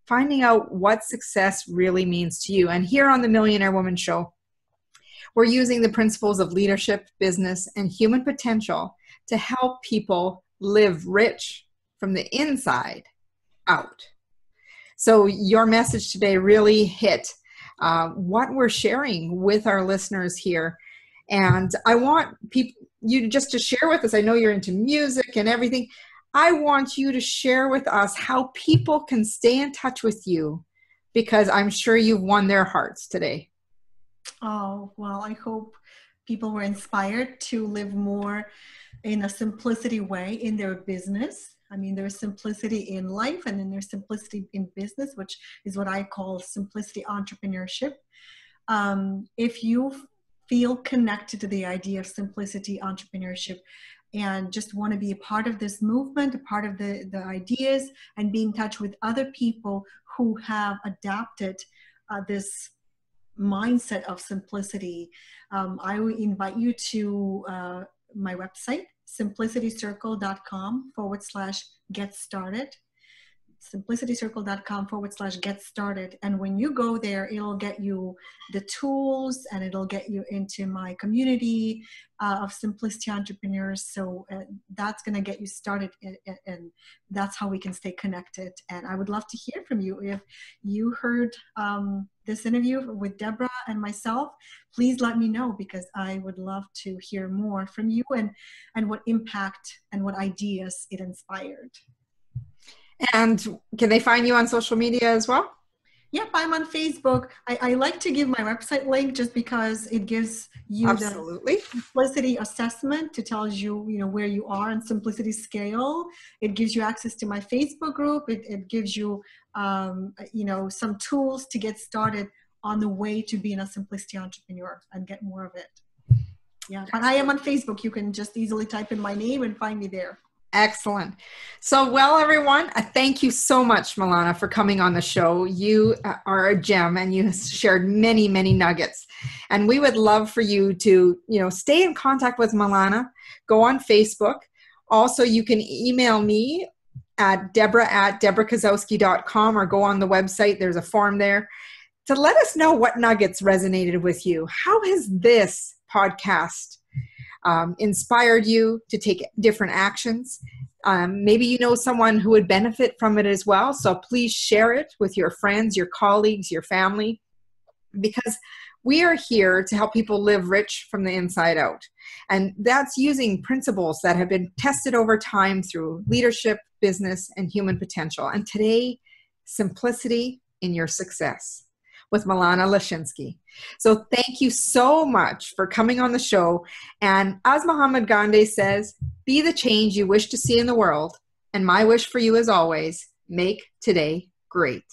finding out what success really means to you. And here on the Millionaire Woman Show, we're using the principles of leadership, business, and human potential to help people live rich from the inside out. So your message today really hit what we're sharing with our listeners here. And I want you just to share with us. I know you're into music and everything. I want you to share with us how people can stay in touch with you, because I'm sure you've won their hearts today. Oh, well, I hope people were inspired to live more in a simplicity way in their business. I mean, there's simplicity in life, and then there's simplicity in business, which is what I call simplicity entrepreneurship. If you feel connected to the idea of simplicity entrepreneurship and just want to be a part of this movement, a part of the ideas, and be in touch with other people who have adapted this mindset of simplicity, I will invite you to my website, simplicitycircle.com/get started. simplicitycircle.com/get started. And when you go there, it'll get you the tools and it'll get you into my community of simplicity entrepreneurs. So that's going to get you started, and that's how we can stay connected. And I would love to hear from you. If you heard this interview with Deborah and myself, please let me know, because I would love to hear more from you and what impact and what ideas it inspired. And can they find you on social media as well? Yep, I'm on Facebook. I like to give my website link just because it gives you Absolutely. the simplicity assessment to tell you, where you are in simplicity scale. It gives you access to my Facebook group. It gives you, some tools to get started on the way to being a simplicity entrepreneur and get more of it. Yeah, but I am on Facebook. You can just easily type in my name and find me there. Excellent. So, well, everyone, thank you so much, Milana, for coming on the show. You are a gem, and you shared many, many nuggets. And we would love for you to, stay in contact with Milana. Go on Facebook. Also, you can email me at deborah@deborahkozowski.com, or go on the website. There's a form there to let us know what nuggets resonated with you. How has this podcast inspired you to take different actions? Maybe you know someone who would benefit from it as well. So please share it with your friends, your colleagues, your family, because we are here to help people live rich from the inside out. And that's using principles that have been tested over time through leadership, business, and human potential. And today, simplicity in your success with Milana Leshinsky. So thank you so much for coming on the show. And as Muhammad Gandhi says, be the change you wish to see in the world. And my wish for you is always, make today great.